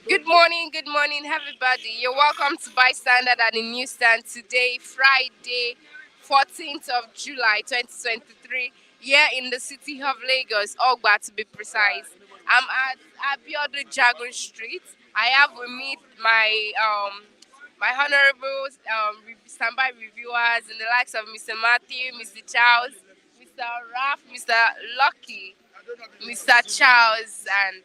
Good morning, everybody. You're welcome to Bystander at the Newsstand today, Friday, 14th of July, 2023, here in the city of Lagos, Ogba to be precise. I'm at Abiodun Jagun Street. I have with me my honorable standby reviewers in the likes of Mr. Matthew, Mr. Charles, Mr. Raf, Mr. Lucky, Mr. Charles, and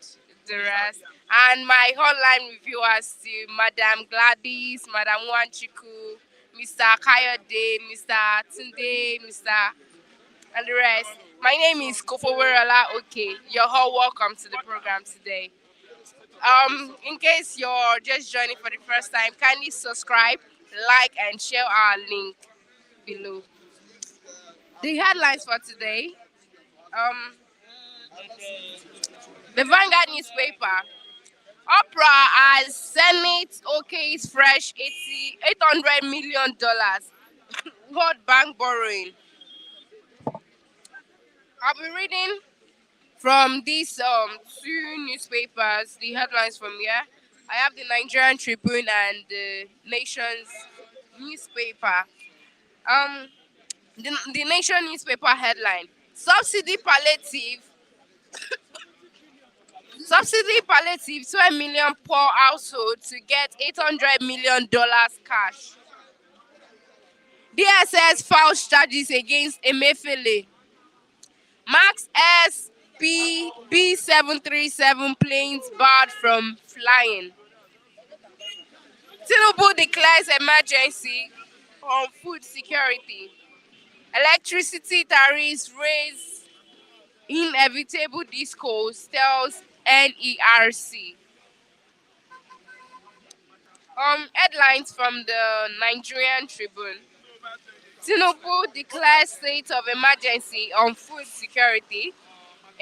the rest. And my hotline reviewers to Madam Gladys, Madam Wanchiku, Mr. Kayode, Mr. Tunde, Mr. and the rest. My name is Kofowerola. Okay, you're all welcome to the program today. In case you're just joining for the first time, kindly subscribe, like, and share our link below. The headlines for today. Um, the Vanguard newspaper. Opera as Senate okays fresh 800 million dollars World Bank borrowing. I'll be reading from these two newspapers, the headlines from here. I have the Nigerian Tribune and the Nation's newspaper. Um, the Nation newspaper headline: Subsidy palliative 12 million poor household to get $800 million cash. DSS files charges against Emefiele. Max S P B737 planes barred from flying. Tinubu declares emergency on food security. Electricity tariffs raise inevitable discourse, tells NERC. Headlines from the Nigerian Tribune. Tinubu declares state of emergency on food security.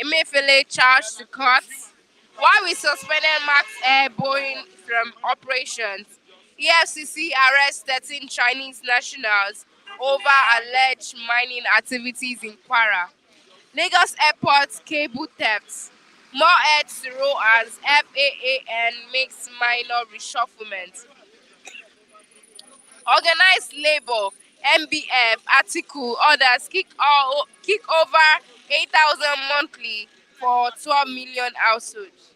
Emefiele charged to court. While we suspended Max Air Boeing from operations, EFCC arrests 13 Chinese nationals over alleged mining activities in Kwara. Lagos Airport cable thefts. More heads to roll as FAAN makes minor reshufflement. Organized labor, MBF, article, others kick over 8,000 monthly for 12 million households.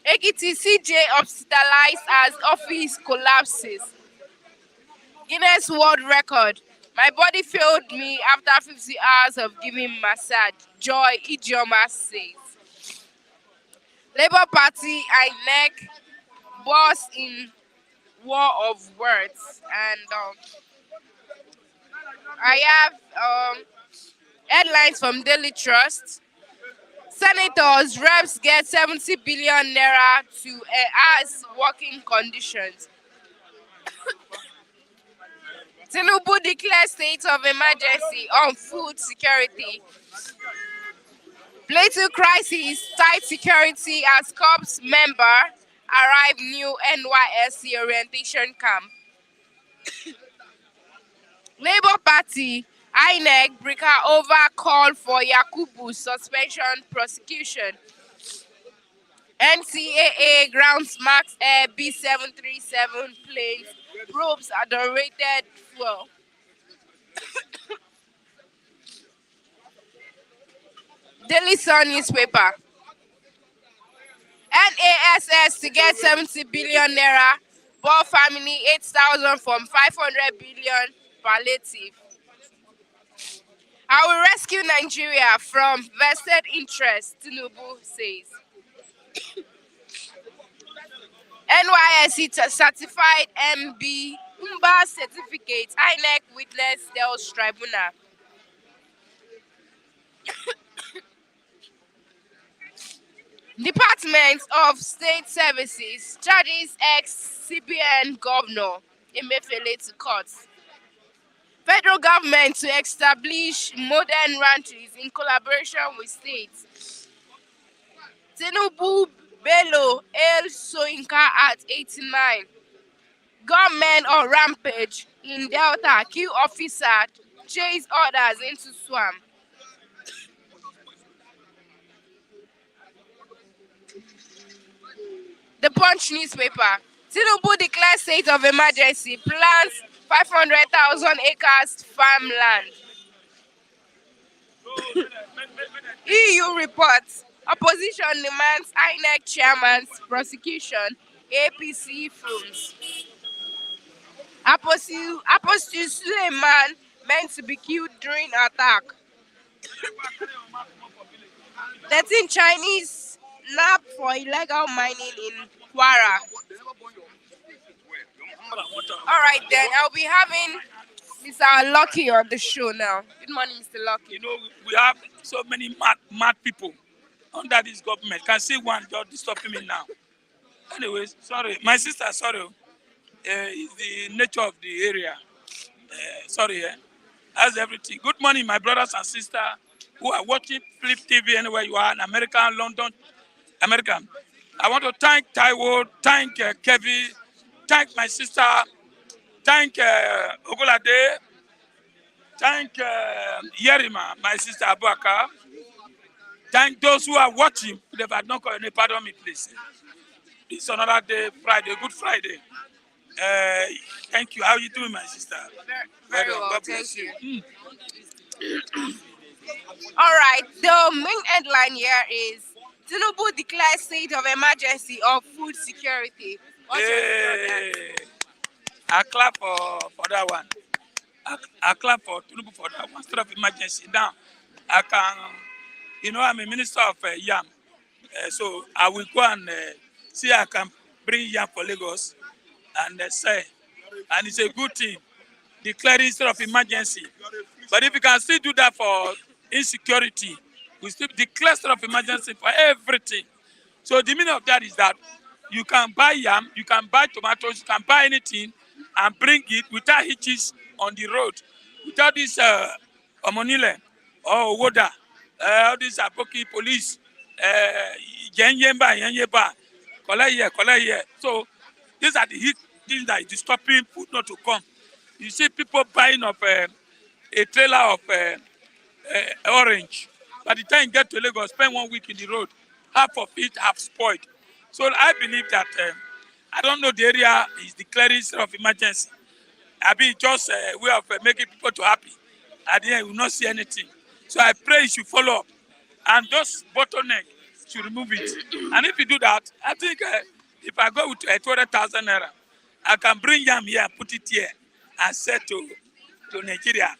Ekiti CJ hospitalized as office collapses. Guinness World Record. My body failed me after 50 hours of giving massage. Joy Ijeoma says. Labour Party INEC boss in war of words. And I have headlines from Daily Trust. Senators, reps get 70 billion naira to enhance working conditions. Tinubu declares state of emergency on food security. Plateau crisis, tight security as corps member arrive new NYSC orientation camp. Labour Party, INEC breaker over call for Yakubu suspension prosecution. NCAA grounds Max Air B737 planes probes adorated fuel. Daily Sun newspaper. NASS to get 70 billion naira, poor family 8,000 from 500 billion palliative. I will rescue Nigeria from vested interest, Tinubu says. NYSC certified MB Umba certificate, INEC witness tells tribunal. Department of State Services charges ex-CBN governor Emefiele to court. Federal government to establish modern ranches in collaboration with states. Tinubu Bello El Soyinka at 89. Gunmen on rampage in Delta kill officer, chase others into swamp. The Punch newspaper. Tinubu declares state of emergency, plans 500,000 acres farmland. EU reports. Opposition demands INEC chairman's prosecution. APC fumes. Apostle Suleiman meant to be killed during attack. 13 Chinese nabbed for illegal mining in Kwara. Alright then, I'll be having Mr. Lucky on the show now. Good morning, Mr. Lucky. You know, we have so many mad people under this government. Can see one just disturbing me now. Anyways, sorry. My sister, sorry. It's the nature of the area. Sorry, that's everything. Good morning, my brothers and sisters who are watching Flip TV anywhere you are in America, London, America. I want to thank Taiwo, thank Kevin, thank my sister, thank Ogolade, thank Yerima, my sister Abuaka. Thank those who are watching. If I don't call any, pardon me, please. It's another day, Friday, Good Friday. Thank you. How are you doing, my sister? Very well, God bless you. All right, the main headline here is Tinubu declares state of emergency of food security. What's your view on that? I clap for that one. I clap for Tinubu for that one. State of emergency. Now, I can, I'm a minister of yam. So I will go and see I can bring yam for Lagos and say, and it's a good thing, declaring state of emergency. But if you can still do that for insecurity, we still declare state of emergency for everything. So the meaning of that is that you can buy yam, you can buy tomatoes, you can buy anything and bring it without hitches on the road, without this Omonile or Woda, all these Apoki police, Yenyeba, collect here. So these are the things that is stopping food not to come. You see people buying up a trailer of orange. By the time you get to Lagos, spend 1 week in the road, half of it have spoiled. So I believe that, I don't know the area is declaring state of emergency. I mean, just a way of making people to happy. At the end, we will not see anything. So I pray you should follow up. And those bottleneck should remove it. And if you do that, I think if I go with 200,000 naira, I can bring yam here and put it here and sell to Nigeria.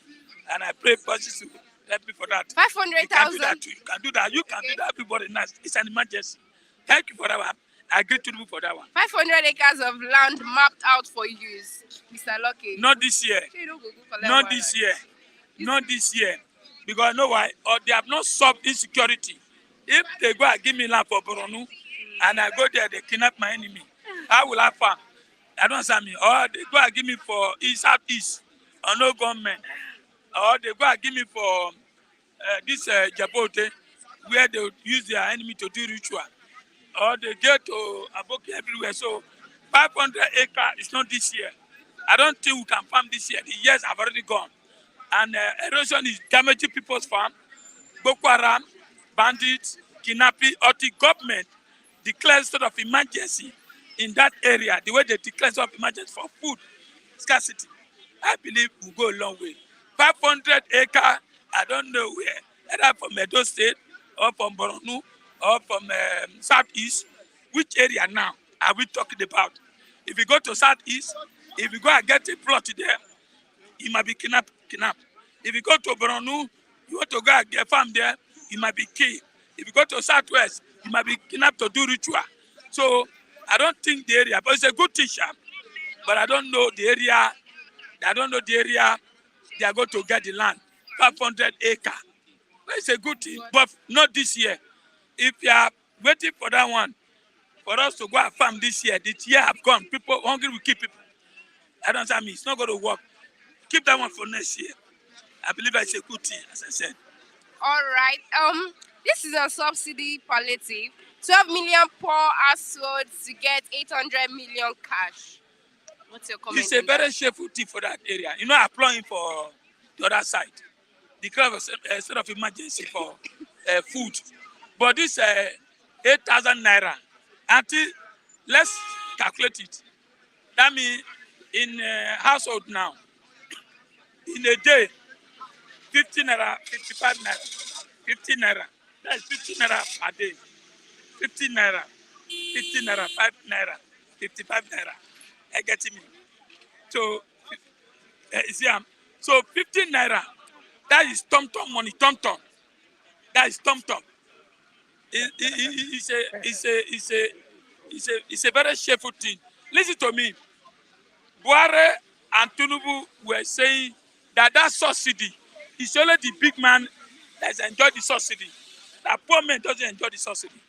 And I pray for you to help me for that. 500,000. You can do that too. You can do that. You can do that. Everybody nice. It's an emergency. Thank you for that one. I agree to do for that one. 500 acres of land mapped out for use, Mr. Lucky. Not this year. Not this year. Not this year. Because I know why? Or they have not solved insecurity. If they go and give me land for Boronu and I go there, they kidnap my enemy, how will I farm? I don't understand me. Or they go and give me for Southeast or no government. Or they go and give me for this Jabote, where they would use their enemy to do ritual. Or they get to Aboki everywhere. So 500 acres is not this year. I don't think we can farm this year. The years have already gone. And erosion is damaging people's farm. Boko Haram, bandits, kidnapping, or the government declares state of emergency in that area, the way they declare state of emergency for food scarcity. I believe we'll go a long way. 500 acres, I don't know where, either from Edo State or from Boronu or from Southeast. Which area now are we talking about? If you go to Southeast, if you go and get a plot there, it might be kidnapped. If you go to Boronu, you want to go and get farm there, it might be killed. If you go to Southwest, you might be kidnapped to do ritual. So I don't think the area, but it's a good teacher. But I don't know the area. I don't know the area they are going to get the land. 500 acres. But it's a good thing, but not this year. If you are waiting for that one, for us to go and farm this year have gone. People hungry will keep people. I don't understand me. It's not going to work. Keep that one for next year. I believe it's a good thing, as I said. All right. This is a subsidy palliative. 12 million poor households to get 800 million cash. What's your comment? It's a very shameful thing for that area. Applying for the other side. Declare a state of emergency for food. But this 8,000 naira. Until, let's calculate it. That means in household now, in a day, 50 naira, 55 naira, 50 naira. That is 50 naira per day. 50 naira, 50 naira, 5 naira, 55 naira. I get me. So, you see, so 15 naira, that is tom-tom money, tom-tom. That is tom-tom. It's a very shameful thing. Listen to me. Buhari and Tinubu were saying that subsidy is only the big man that has enjoyed the subsidy. That poor man doesn't enjoy the subsidy.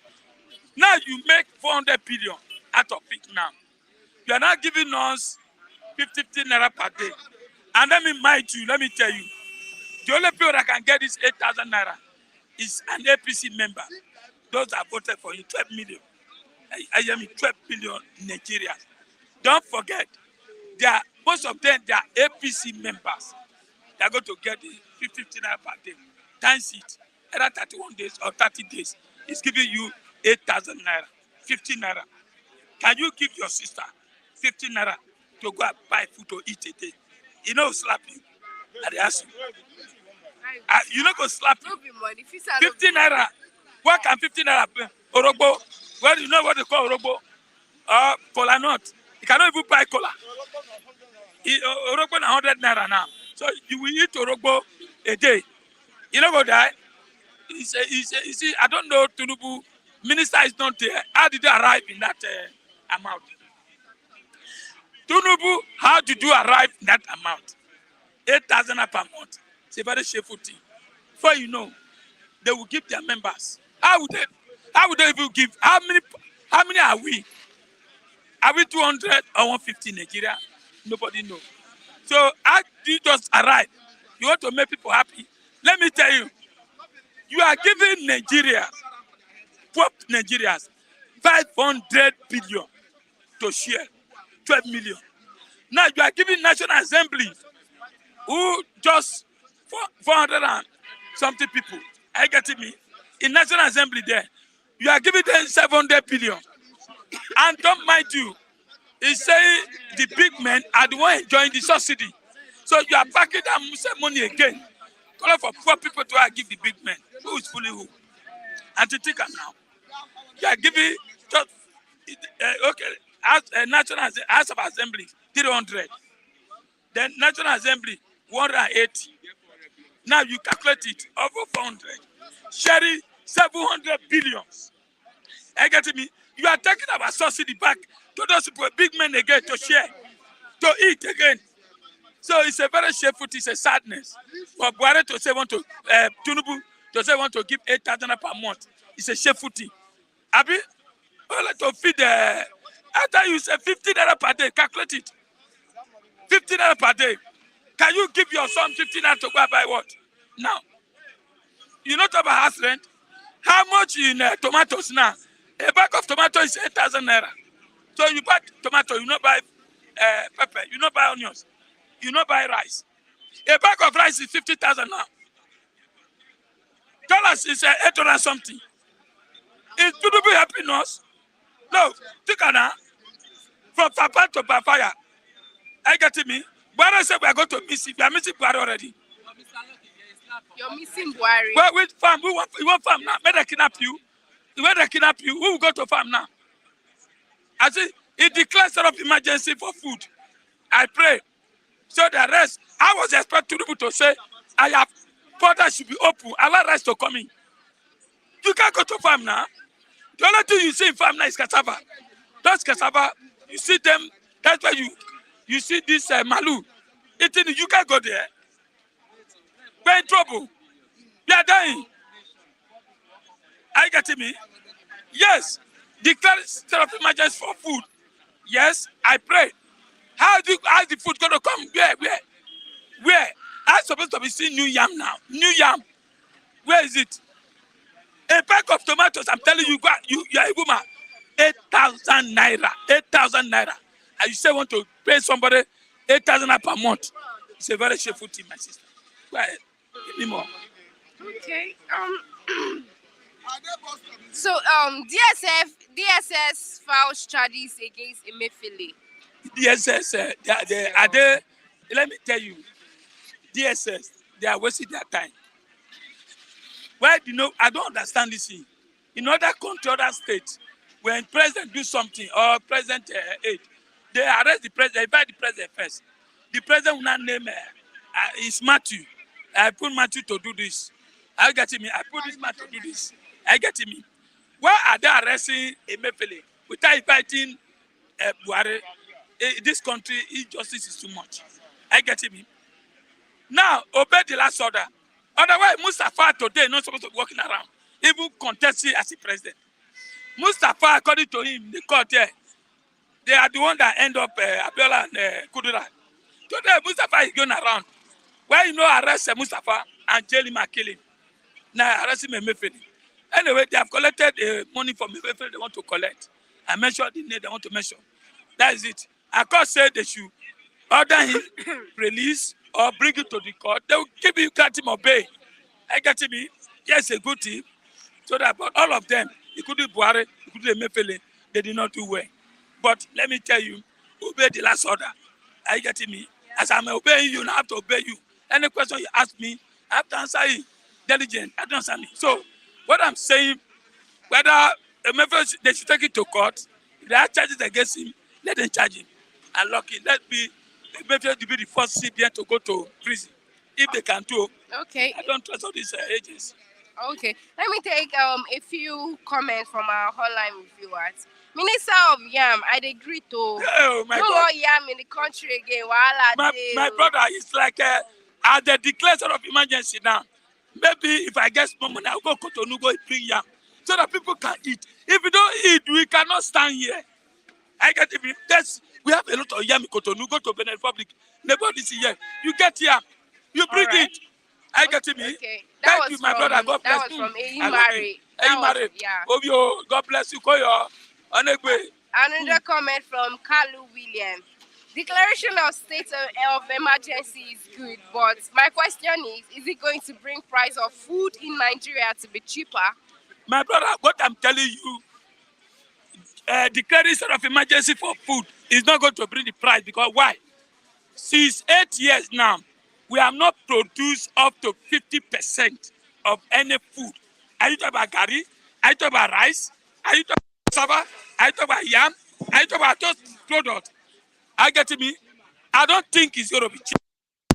Now you make 400 billion out of it now. You are now giving us 50 naira per day. And let me tell you, the only people that can get this 8,000 naira is an APC member. Those that voted for you, 12 million. I am 12 billion Nigerians. Don't forget, most of them, they are APC members. They are going to get the 50 naira per day. Times it, either 31 days or 30 days. It's giving you 8,000 naira, 15 naira. Can you give your sister 15 naira to go and buy food to eat a day? You know, slap you. And they ask you. You know, go slap you. 15 naira. What can 15 naira pay? Orogbo. Well, you know what they call orogbo? Cola nut. You cannot even buy cola. Orogbo na 100 naira now. So you will eat orogbo a day. You know go die. You see, I don't know, Tinubu, minister is not there. How did they arrive in that amount? Tinubu, how did you arrive in that amount? 8,000 per month. It's a very shameful thing. Before you know, they will give their members. How would they even give? How many are we? Are we 200 or 150 in Nigeria? Nobody knows. So how do you just arrive? You want to make people happy? Let me tell you, you are giving poor Nigerians, 500 billion to share, 12 million. Now you are giving National Assembly, who just 400 and something people. Are you getting me? In National Assembly there, you are giving them 700 billion. And don't mind you, it's saying the big men are the one enjoying the subsidy. So you are packing that money again. Call for poor people to give the big men. Who is fooling who? And to think now, you are giving just National House of Assembly 300, then National Assembly 180. Now you calculate it over 400, sharing 700 billions. Are you getting me? You are taking our subsidy back to those people, big men again, to share, to eat again. So it's a very shameful, it's a sadness. For Buhari to say Tinubu to say want to give 8,000 per month, it's a shameful thing. Abi, only to feed after you say 50 naira per day, calculate it. 50 naira per day. Can you give your son 50 naira to go and buy what? Now, you know about house rent? How much in tomatoes now? A bag of tomato is 8,000 naira. So you buy tomato, you not buy pepper, you not buy onions, you not buy rice. A bag of rice is 50,000 now. Dollars is 800 something. Is Tinubu helping us? No, think now. From Papa to Bafire. Are you getting me? Buhari said we are going to miss it. We are missing Buhari already. You're missing Buhari. Well, which farm? We want farm now. Where they kidnap you? Where they kidnap you? Who will go to farm now? I see, he declared state of emergency for food. I pray. So the rest, I was expecting people to say, I have borders should be open, allow rice to come in. You can't go to farm now. The only thing you see in farm now is cassava. Those cassava, you see them, that's why you see this malu. You can't go there. We're in trouble. We are dying. Are you getting me? Yes. Declare state of emergency for food. Yes, I pray. How's the food going to come? Where? I'm supposed to be seeing new yam now. New yam. Where is it? A bag of tomatoes, I'm telling you, you are a woman. 8,000 naira. 8,000 naira. And you say want to pay somebody 8,000 naira per month. It's a very shameful thing, my sister. Go ahead. Give me more. Okay. So DSS files charges against Emefiele. DSS, are they, let me tell you, DSS, they are wasting their time. Why do you know? I don't understand this thing. In other countries, other states, when president do something or president aid, they arrest the president, invite the president first. The president will not name is Matthew. I put Matthew to do this. I get him. I put this man to do this. I get him. Why are they arresting Emefiele without inviting Buhari? This country, injustice is too much. I get him. Now, obey the last order. Otherwise, Mustafa today not supposed to be walking around, even contesting as a president. Mustafa, according to him, the court there, they are the one that end up Abiola and Kudura. Today, Mustafa is going around. Why you know arrest Mustafa and jail him and kill him? Now arrest him and Emefiele. Anyway, they have collected money from Emefiele they want to collect. I mentioned the name they want to mention. That is it. I court said they should order him release or bring it to the court. They will give you cut him obey. I get me. Yes, a good team. So that but all of them, including Buhari, including Emefiele, they did not do well. But let me tell you, obey the last order. Are you getting me? As I'm obeying you, I have to obey you. Any question you ask me, I have to answer it. Diligent, I don't answer me. So what I'm saying, whether Emefiele, they should take it to court. If there are charges against him, let them charge him. And lock it. Let me Emefiele to be the first CBN to go to prison. If they can do. Okay. I don't trust all these agents. Okay. Let me take a few comments from our hotline viewers. Minister of Yam, I agree to Oh, my no God. more yam in the country again. My brother, it's like at the declaration of emergency now. Maybe if I get more money, I'll go to Cotonou, go bring yam so that people can eat. If we don't eat, we cannot stand here. I get it. We have a lot of yam in Cotonou. Go to Benin Republic. Nobody's here. You get yam. You bring it. I get it. Okay. Thank you, my brother. God bless you. That was from I love you. Eyimare. Yeah. Obio, God bless you. Koyo. Onegwe. Another comment from Kalu William. Declaration of state of emergency is good, but my question is it going to bring price of food in Nigeria to be cheaper? My brother, what I'm telling you, declaring state of emergency for food is not going to bring the price because why? Since 8 years now, we have not produced up to 50% of any food. Are you talking about gari? Are you talking about rice? Are you talking about cassava? Are you talking about yam? Are you talking about those products? Are you getting me? I don't think it's going to be cheap.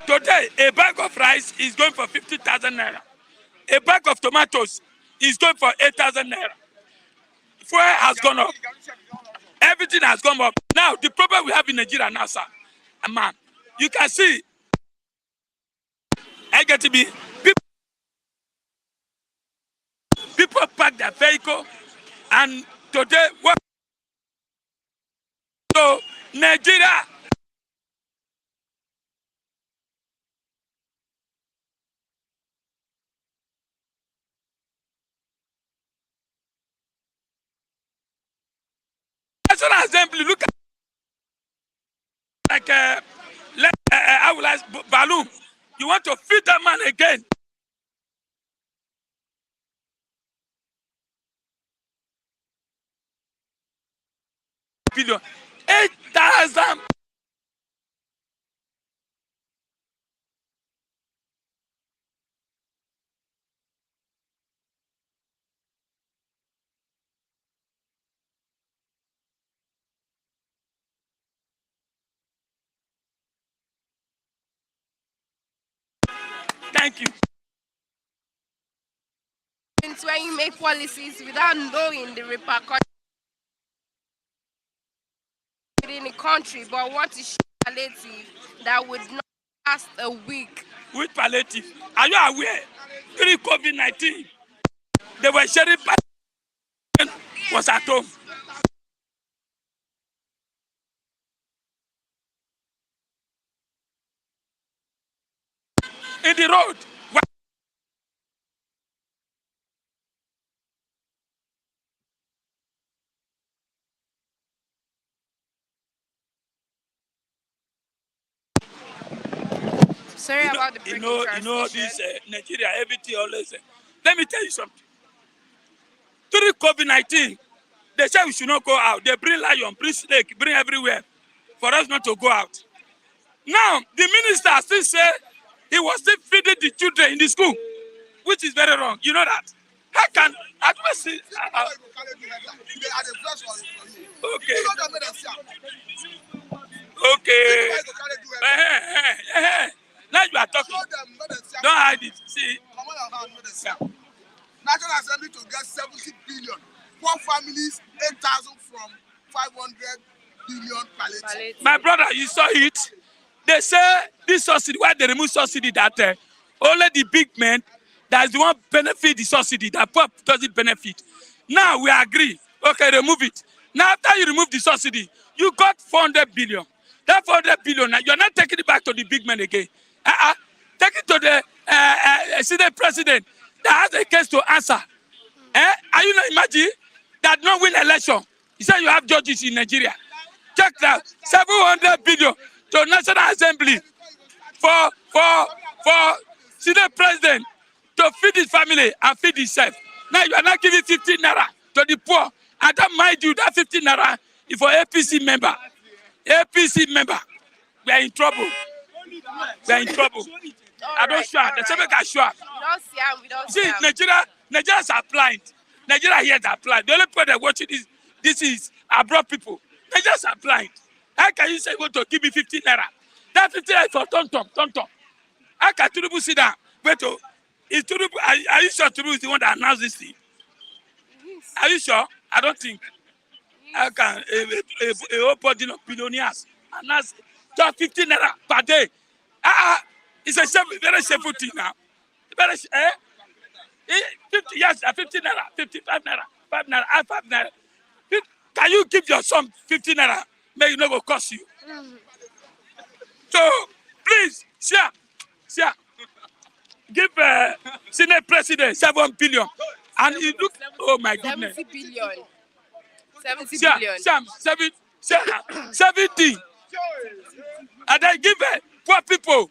Today, a bag of rice is going for 50,000 naira. A bag of tomatoes is going for 8,000 naira. Fuel has gone up. Everything has gone up. Now, the problem we have in Nigeria now, sir, man, you can see, I get to be, people park their vehicle, and today, what? So, Nigeria, National Assembly, look at like, I will ask balloon. You want to feed that man again? Billion, 8,000. Thank you. It's when you make policies without knowing the repercussions in the country, but what is palliative that would not last a week. With palliative, are you aware? During COVID-19, they were sharing palliative was at home. In the road. Sorry about the breaking You know this Nigeria, everything always. Let me tell you something. During COVID-19, they said we should not go out. They bring lion, bring snake, bring everywhere for us not to go out. Now, the minister still say he was still feeding the children in the school, which is very wrong. You know that? How can I do see? Okay. Okay. Now you are talking. Don't hide it. See. National Assembly to get 70 billion. Poor families 8,000 from 500 billion palliative. My brother, you saw it. They say this subsidy, why they remove subsidy that only the big men that's the one benefit the subsidy, that poor doesn't benefit. Now we agree. Okay, remove it. Now after you remove the subsidy, you got 400 billion. That 400 billion, now you're not taking it back to the big men again. Take it to the Senate president that has a case to answer. Are you not imagine that no win election? You say you have judges in Nigeria. Check that 700 billion to National Assembly for Senate president to feed his family and feed himself. Now you are not giving 15 naira to the poor. And that mind you, that 15 naira is for APC member. APC member. We are in trouble. We are in trouble. I don't shout. The same guy shout. We don't see. See, Nigerians are blind. Nigeria here are blind. The only people that watching this is abroad people. Nigerians are blind. How can you say you want to give me 15 naira? That 15 naira is for tom. How can Tinubu sit down? Wait, is Tinubu? Are you sure Tinubu is the one that announced this thing? Yes. Are you sure? I don't think. How can a whole body of billionaires announce just 15 naira per day? It's a very shameful thing now. Very, 50, yes, 15 naira, 55 naira, 5 naira, 5 naira. Can you give your son 15 naira? Maybe it not go cost you. So please, share. Give Senate president 7 billion, and you look. Oh my goodness. 70 billion. 70 billion. 70. And then give poor people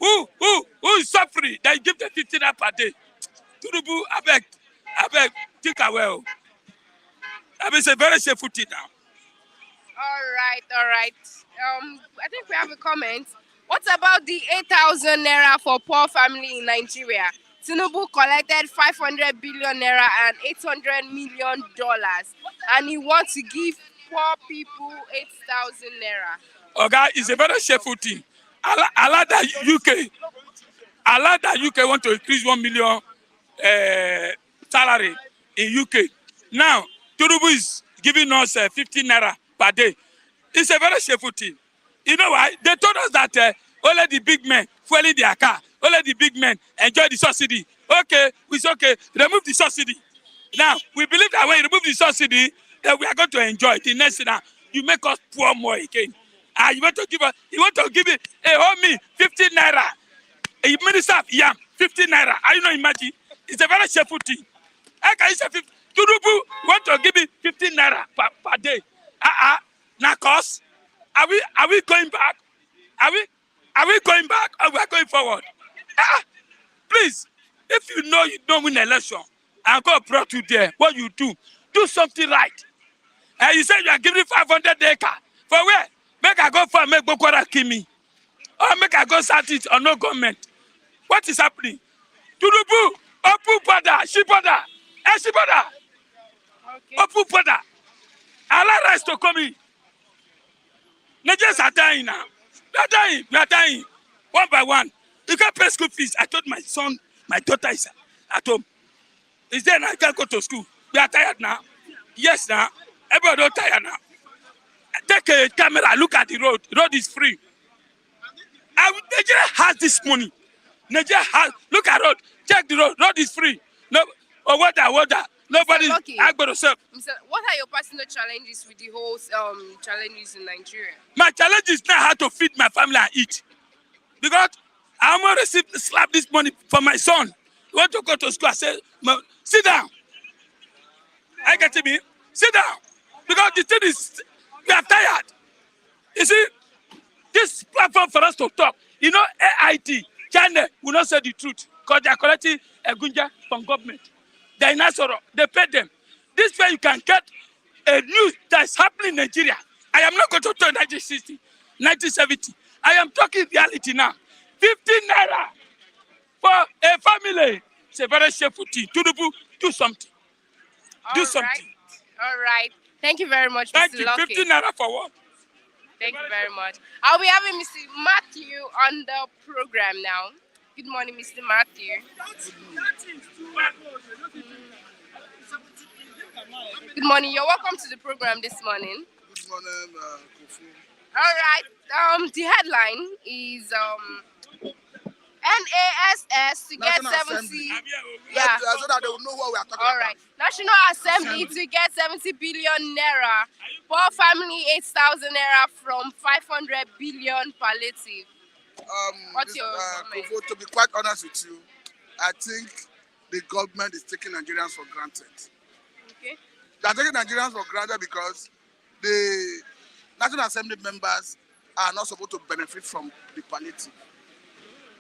who is suffering. They give them 15 naira per day. Tinubu, I beg, think well. I mean, it's a very shameful thing now. All right. I think we have a comment. What about the 8,000 naira for poor family in Nigeria? Tinubu collected 500 billion naira and $800 million, and he wants to give poor people 8,000 naira. Okay, it's a very shameful thing. Allah that UK want to increase 1 million salary in UK. Now, Tinubu is giving us 15 naira per day. It's a very shameful thing. You know why? They told us that only the big men fueling their car, only the big men enjoy the subsidy. Okay, it's okay. Remove the subsidy. Now, we believe that when you remove the subsidy, that we are going to enjoy the next thing. Now, you make us poor more again. You want to give it, hey, homie, 15 naira. A minister of yam, 15 naira. Are you not imagine? It's a very shameful thing. How can you say 15? Tinubu want to give me 15 naira per day. Now, cause are we going back? Are we going back or we are going forward? Please, if you know you don't win election and God brought you there, what you do something right. You say you are giving 500 acre. For where? Make I go for make Boko Haram kill me. Or make I go start it or no government. What is happening? Tinubu, open border, ship border. Ship border. Okay. Open border. Allow rights to come in. Nigerians are dying now. We are dying. One by one. You can't pay school fees. I told my son, my daughter is at home. Is there now? I can't go to school. We are tired now. Yes, now. Everybody is tired now. Take a camera, look at the road. The road is free. Nigeria has this money. Nigeria has, look at road. Check the road. Road is free. No, or water. Nobody. Okay. I go to serve. What are your personal challenges with the whole challenges in Nigeria? My challenge is now how to feed my family and eat. Because I'm going to receive slap this money for my son. You want to go to school? I say, sit down. I get me. Sit down. Because the thing is, we are tired. You see, this platform for us to talk. You know, AIT, China will not say the truth because they are collecting a gunja from government. dinosaur, they pay them. This way you can get a news that's happening in Nigeria. I am not going to talk 1960, 1970. I am talking reality now. 15 naira for a family. It's a very shameful thing. Tinubu, do something. Do something. All right. Thank you very much, Thank Mr. you. Lucky. 15 naira for what? Thank you very much. I'll be having Mr. Matthew on the program now. Good morning, Mr. Matthew. Good morning. You're welcome to the program this morning. Good morning, Kofu. All right. The headline is NASS to get National 70. Assembly. Yeah. So that they will know what we are talking All right. about. National Assembly to get 70 billion naira. Poor family 8,000 naira from 500 billion palliative. What's your comment? Kofu, to be quite honest with you, I think the government is taking Nigerians for granted. Okay. They are taking Nigerians for granted because the National Assembly members are not supposed to benefit from the palliative.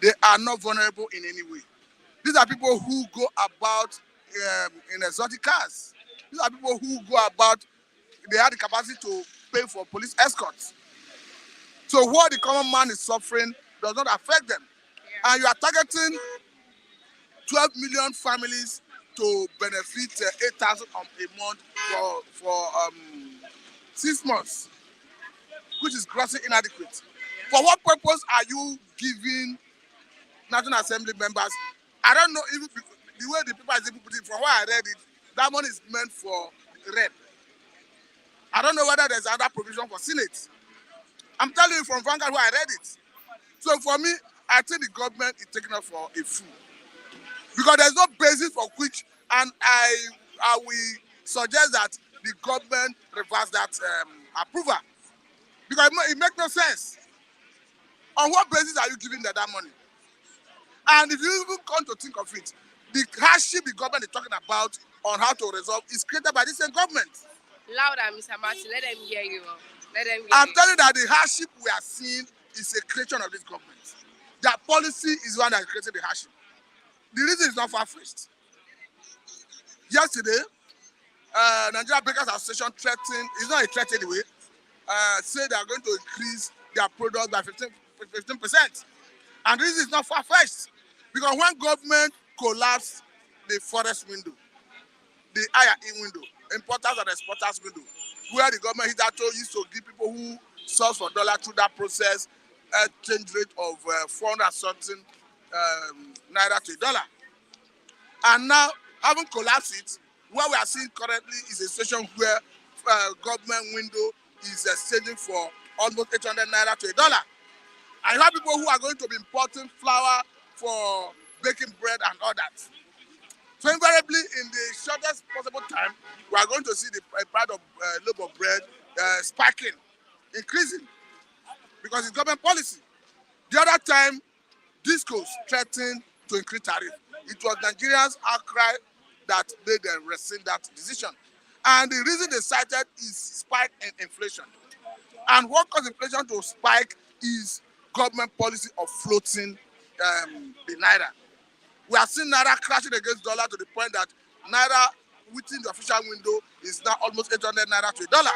They are not vulnerable in any way. These are people who go about in exotic cars. These are people who go about, they have the capacity to pay for police escorts. So what the common man is suffering does not affect them. Yeah. And you are targeting 12 million families to benefit 8,000 a month for 6 months, which is grossly inadequate. For what purpose are you giving National Assembly members? I don't know even the way the people are even putting it. From what I read it, that money is meant for rep. I don't know whether there's other provision for Senate. I'm telling you from Vanguard where I read it. So for me, I think the government is taking us for a fool. Because there's no basis for which, and I will suggest that the government reverse that approval. Because it makes no sense. On what basis are you giving them that money? And if you even come to think of it, the hardship the government is talking about on how to resolve is created by this same government. Louder, Mr. Martin. Let them hear you. Let them hear I'm you. telling you that the hardship we are seeing is a creation of this government. Their policy is one that created the hardship. The reason is not far-fetched. Yesterday, Nigeria Bakers Association threatened, it's not a threat anyway, say they are going to increase their product by 15%. And this is not far-fetched. Because when government collapsed the forest window, the IRE window, importers and exporters window, where the government hitherto used to give people who source for dollar through that process a change rate of 400 something naira to a dollar. And now, having collapsed it, what we are seeing currently is a situation where government window is exchanging for almost 800 naira to a dollar. And you have people who are going to be importing flour for baking bread and all that. So invariably, in the shortest possible time, we are going to see the price of loaf of bread spiking, increasing, because it's government policy. The other time, discos threatened to increase tariff. It was Nigerians' outcry that made them rescind that decision. And the reason they cited is spike in inflation. And what caused inflation to spike is government policy of floating the naira. We are seeing naira crashing against dollar to the point that naira within the official window is now almost 800 naira to a dollar.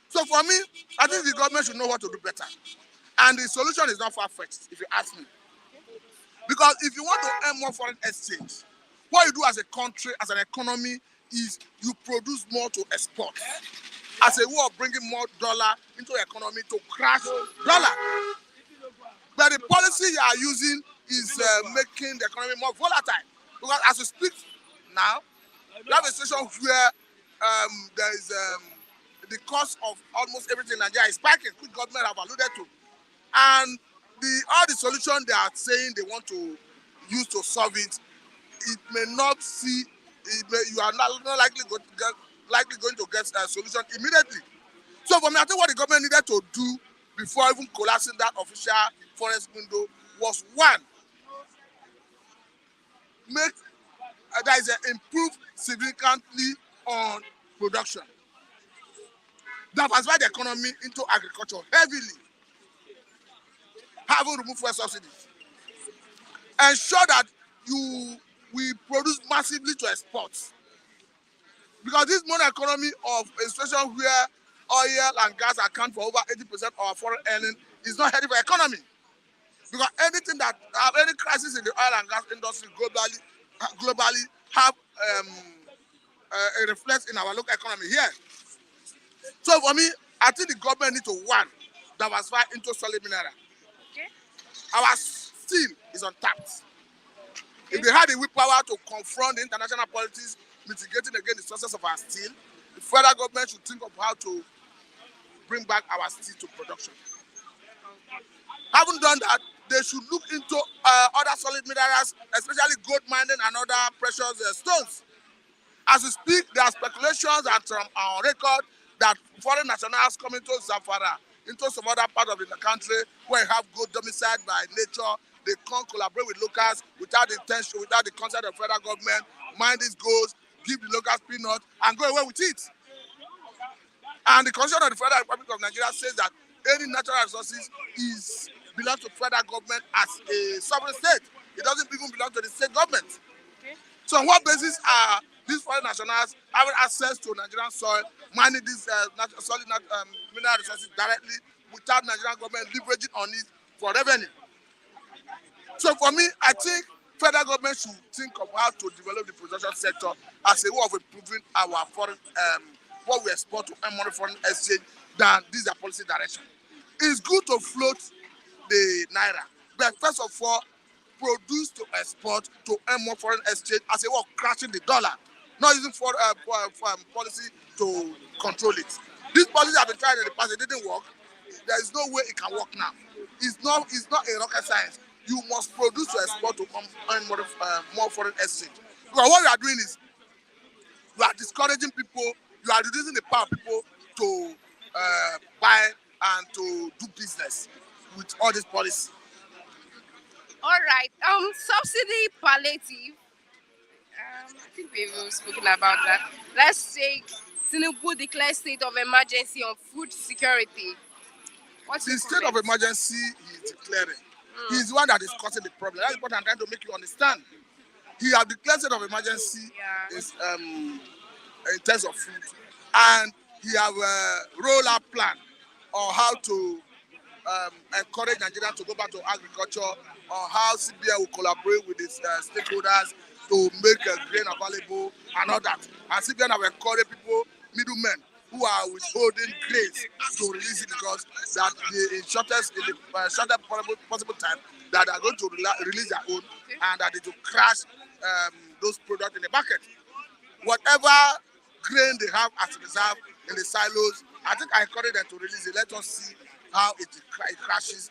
So for me, I think the government should know what to do better. And the solution is not far-fetched, if you ask me. Because if you want to earn more foreign exchange, what you do as a country, as an economy, is you produce more to export. As a way of bringing more dollar into the economy to crash dollar. But the policy you are using is making the economy more volatile. Because as we speak now, you have a situation where there is the cost of almost everything in Nigeria is spiking, which government have alluded to. And all the solutions they are saying they want to use to solve it, it may not see, you are not likely going to get a solution immediately. So for me, I think what the government needed to do before even collapsing that official forest window was one, make that is improve significantly on production. Diversify the economy into agriculture heavily, having removed fuel subsidies. Ensure that you we produce massively to export. Because this modern economy of a situation where oil and gas account for over 80% of our foreign earning is not healthy for economy. Because anything that have any crisis in the oil and gas industry globally have a reflex in our local economy here. So for me, I think the government need to one diversify into solid mineral. Okay. Our steel is untapped. Okay. If they had the willpower to confront the international politics mitigating against the sources of our steel, the federal government should think of how to bring back our steel to production. Having done that, they should look into other solid minerals, especially gold mining and other precious stones. As we speak, there are speculations and on record that foreign nationals come into Zamfara, into some other part of the country where you have gold domiciled by nature. They can't collaborate with locals without the intention, without the consent of the federal government, mine these golds, give the locals peanuts, and go away with it. And the Constitution of the Federal Republic of Nigeria says that any natural resources belongs to federal government as a sovereign state. It doesn't even belong to the state government. Okay. So on what basis are these foreign nationals having access to Nigerian soil, mining these solid mineral resources directly without Nigerian government leveraging on it for revenue? So for me, I think federal government should think of how to develop the production sector as a way of improving our foreign what we export to earn money foreign exchange than this is a policy direction. It's good to float the naira, but first of all, produce to export to earn more foreign exchange as a way of crashing the dollar, not using for policy to control it. This policy have been tried in the past; it didn't work. There is no way it can work now. It's not a rocket science. You must produce to export to earn more foreign exchange. Because what you are doing is you are discouraging people. You are reducing the power of people to buy and to do business with all this policy. All right. Subsidy palliative. I think we've spoken about that. Let's take Tinubu declares state of emergency on food security. What's The state of emergency he is declaring. He's the one that is causing the problem. That's what I'm trying to make you understand. He has declared state of emergency in terms of food, and he have a roll-out plan on how to encourage Nigerians to go back to agriculture, on how CBN will collaborate with its stakeholders to make grain available and all that. And CBN have encouraged people, middlemen, who are withholding grains to release it because that in the shortest possible time that they are going to release their own and that they will crash those products in the market. Whatever grain they have as reserve in the silos, I think I encourage them to release it. Let us see how it crashes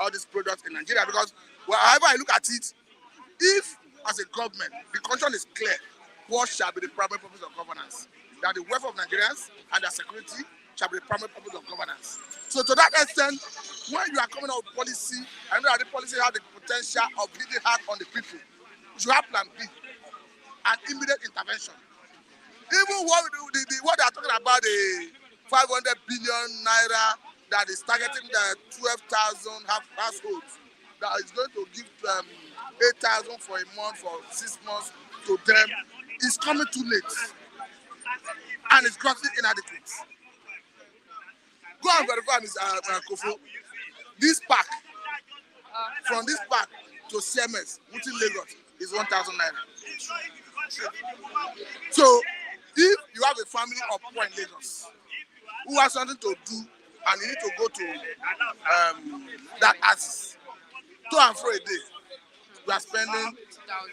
all these products in Nigeria. Because however I look at it, if as a government the constitution is clear, what shall be the primary purpose of governance? That the welfare of Nigerians and their security shall be the primary purpose of governance. So to that extent, when you are coming out with policy, I know that the policy has the potential of hitting hard on the people. You should have plan B and immediate intervention. Even what they are talking about, the 500 billion naira that is targeting the 12,000 households, that is going to give 8,000 for a month for 6 months to them, is coming too late. And it's grossly inadequate. Go and verify, Mr. Kofu. This pack, from this pack to CMS, within Lagos, is 1,000 naira. So, if you have a family of poor in Lagos who has something to do and you need to go to that access, to and fro a day, you are spending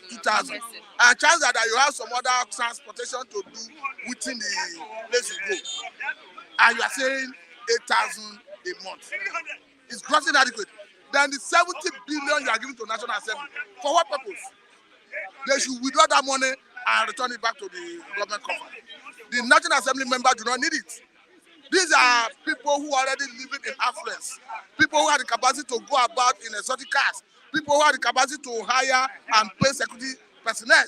2,000. And chances are that you have some other transportation to do within the place you go. And you are saying 8,000 a month. It's grossly inadequate. Then the 70 billion you are giving to National Assembly, for what purpose? They should withdraw that money and return it back to the government coffers. The National Assembly members do not need it. These are people who are already living in affluence, people who have the capacity to go about in exotic cars, people who have the capacity to hire and pay security personnel.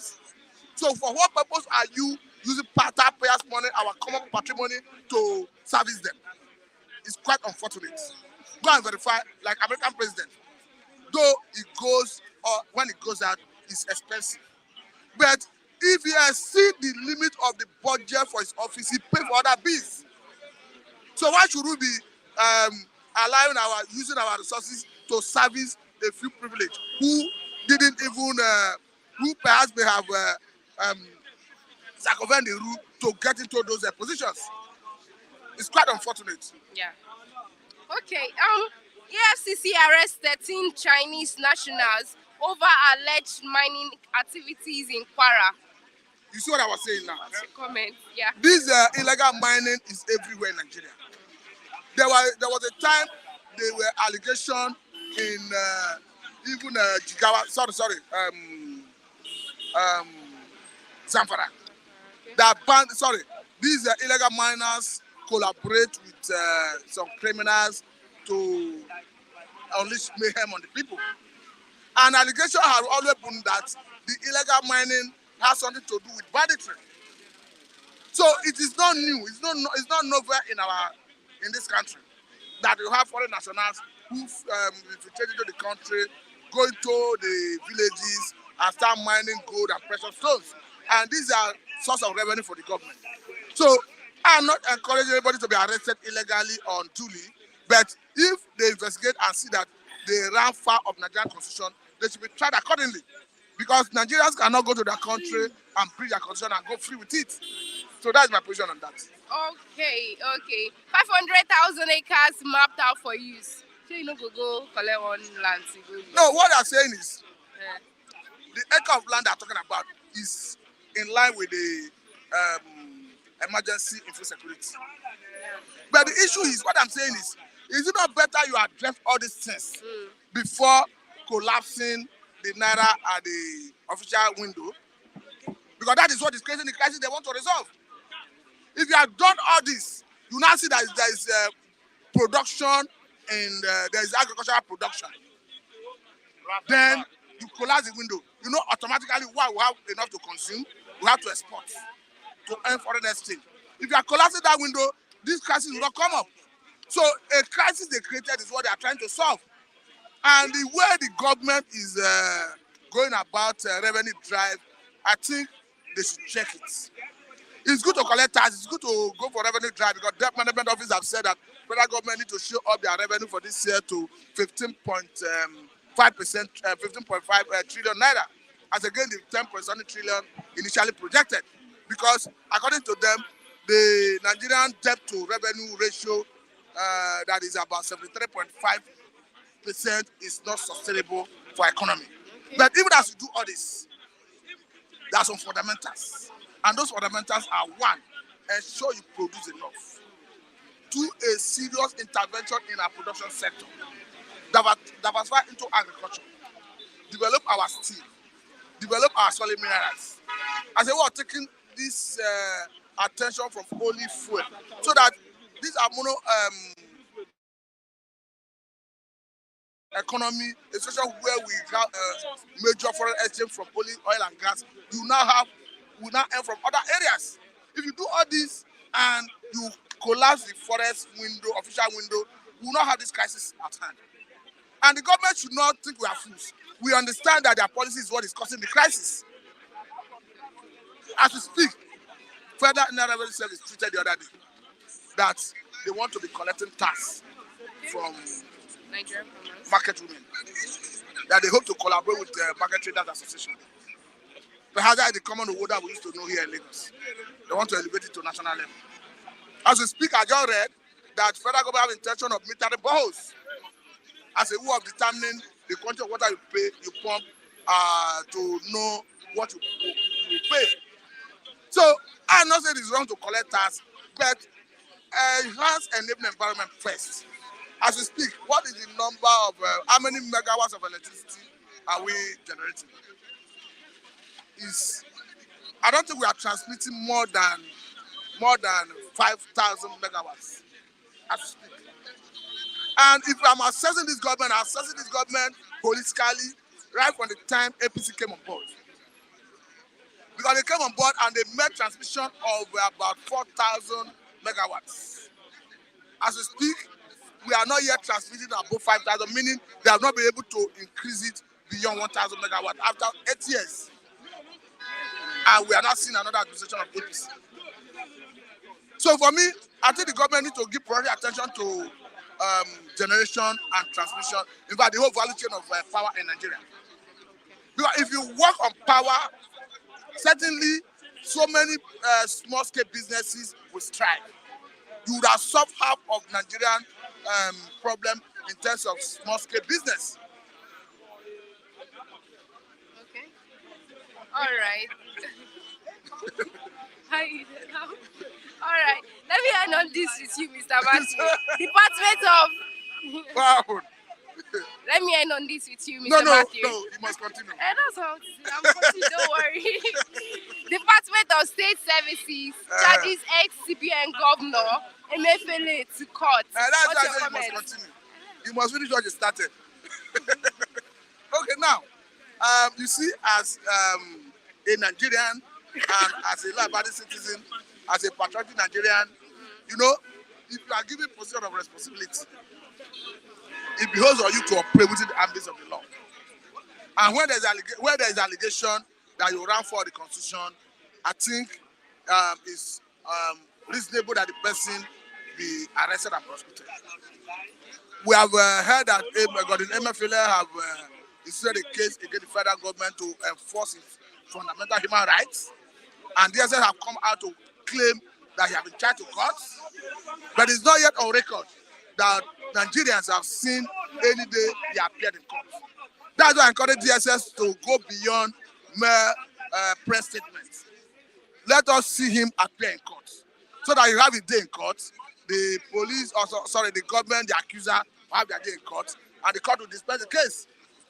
So for what purpose are you using taxpayers' money, our common patrimony, to service them? It's quite unfortunate. Go and verify, like American president. Though it goes, or when it goes out, is expensive. But if he exceeds the limit of the budget for his office, he pay for other bills. So why should we be allowing using our resources to service a few privileged who didn't even who perhaps may have circumvent the rule to get into those positions? It's quite unfortunate. Yeah. Okay. EFCC arrests 13 Chinese nationals over alleged mining activities in Kwara. You see what I was saying now? Comment. Yeah. This illegal mining is everywhere in Nigeria. There was a time there were allegations in even Jigawa. Sorry. Zamfara. That banned. Sorry, these illegal miners collaborate with some criminals to unleash mayhem on the people. An allegation has always been that the illegal mining has something to do with banditry. So it is not new. It's not novel in this country that you have foreign nationals who infiltrate into the country, go into the villages and start mining gold and precious stones. And these are source of revenue for the government. So I'm not encouraging anybody to be arrested illegally or unduly, but if they investigate and see that they ran foul of Nigerian constitution, they should be tried accordingly. Because Nigerians cannot go to their country and breach their constitution and go free with it. So that's my position on that. Okay. 500,000 acres mapped out for use. So you know go collect one land. No, what I'm saying is the acre of land they're talking about is in line with the emergency info security. But the issue is, what I'm saying is it not better you address all these things before collapsing the naira at the official window? Because that is what is creating the crisis they want to resolve. If you have done all this, you now see that there is production and there is agricultural production. Then you collapse the window. You know, automatically, while we have enough to consume, we have to export to earn foreign exchange. If you are collapsing that window, this crisis will not come up. So a crisis they created is what they are trying to solve. And the way the government is going about revenue drive, I think they should check it. It's good to collect tax. It's good to go for revenue drive because debt management office have said that federal government need to show up their revenue for this year to 15.5 trillion naira, as again the 10.7 trillion initially projected. Because according to them, the Nigerian debt to revenue ratio that is about 73.5% is not sustainable for economy. But even as you do all this, there are some fundamentals. And those fundamentals are: one, ensure you produce enough. Two, a serious intervention in our production sector. Diversify into agriculture. Develop our steel. Develop our solid minerals. As a way of taking this attention from only fuel, so that these are economy, especially where we have major foreign exchange from only oil and gas, we now earn from other areas. If you do all this and you collapse the forest window, official window, we will not have this crisis at hand. And the government should not think we are fools. We understand that their policy is what is causing the crisis. As we speak, Federal Revenue Service tweeted the other day that they want to be collecting tax from Nigerian market women, that they hope to collaborate with the Market Traders Association. Perhaps that is the common word that we used to know here in Lagos. They want to elevate it to national level. As we speak, I just read that federal government have intention of metering boreholes as a way of determining the quantity of water you pump to know what you pay. So I'm not saying it's wrong to collect tax, but enhance enabling environment first. As we speak, what is the number of how many megawatts of electricity are we generating? I don't think we are transmitting more than 5,000 megawatts as we speak. And if I'm assessing this government holistically right from the time APC came on board. Because they came on board and they made transmission of about 4,000 megawatts. As we speak, we are not yet transmitting above 5,000, meaning they have not been able to increase it beyond 1,000 megawatts after 8 years. And we are not seeing another administration of APC. So for me, I think the government needs to give priority attention to generation and transmission. In fact, the whole value chain of power in Nigeria. Because if you work on power, certainly so many small-scale businesses will strive. You would have solved half of Nigerian problem in terms of small-scale business. Okay. All right. Hi. All right. Let me end on this with you, Mr. Matthew. Department of. Wow. Let me end on this with you, Mr. No, Matthew. you must continue. That's how I'm continue, don't worry. Department of State Services charges ex-CBN governor Emefiele to court. That's What's why your I said comment? you must continue. You must finish what you started. Okay, now, you see, as a Nigerian and as a law-abiding citizen, as a patriotic Nigerian, you know, if you are given position of responsibility, it behoves on you to operate within the ambits of the law. And when there is allegation that you ran for the constitution, I think it's reasonable that the person be arrested and prosecuted. We have heard that Godwin Emefiele have initiated a case against the federal government to enforce its fundamental human rights, and the DSS have come out to claim that he has been charged to court, but it's not yet on record that Nigerians have seen any day he appeared in court. That's why I encourage DSS to go beyond mere press statements. Let us see him appear in court, so that you have a day in court. The police, the government, the accuser will have their day in court, and the court will dispense the case.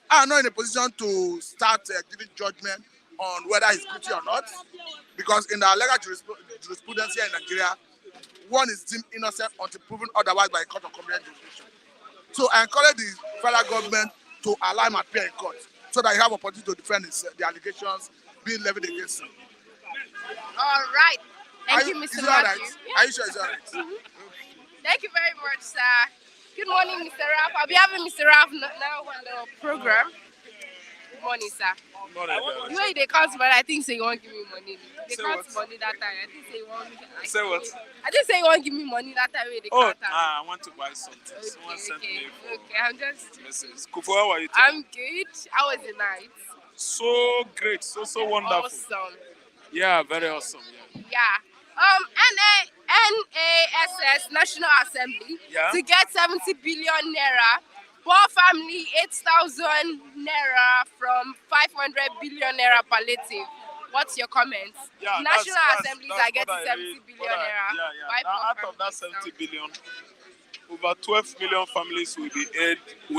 I am not in a position to start giving judgment on whether he's guilty or not, because in our legal jurisprudence here in Nigeria, one is deemed innocent until proven otherwise by a court of competent jurisdiction. So I encourage the federal government to allow him appear in court, so that he have opportunity to defend the allegations being levied against him. All right. Thank you, Mr. Is it Matthew. all right? Are you sure it's all right? Thank you very much, sir. Good morning, Mr. Ralph. I'll be having Mr. Ralph now on the program. Good morning, sir. The way they count money, I think say you won't give me money. They count money that time. I think say you won't. Say what? I think say you won't give me money that time. They Oh, count. I want to buy something. Someone sent me Okay, I'm just. message. Kufu, how are you? I'm good. How was the night? So great, so wonderful. Awesome. Yeah, very awesome. Yeah. NASS National Assembly to get 70 billion naira. Poor family 8,000 naira from 500 billion naira palliative. What's your comments? Yeah, National assemblies are getting 70 billion naira. Why poor Out of that 70 billion, over 12 million families will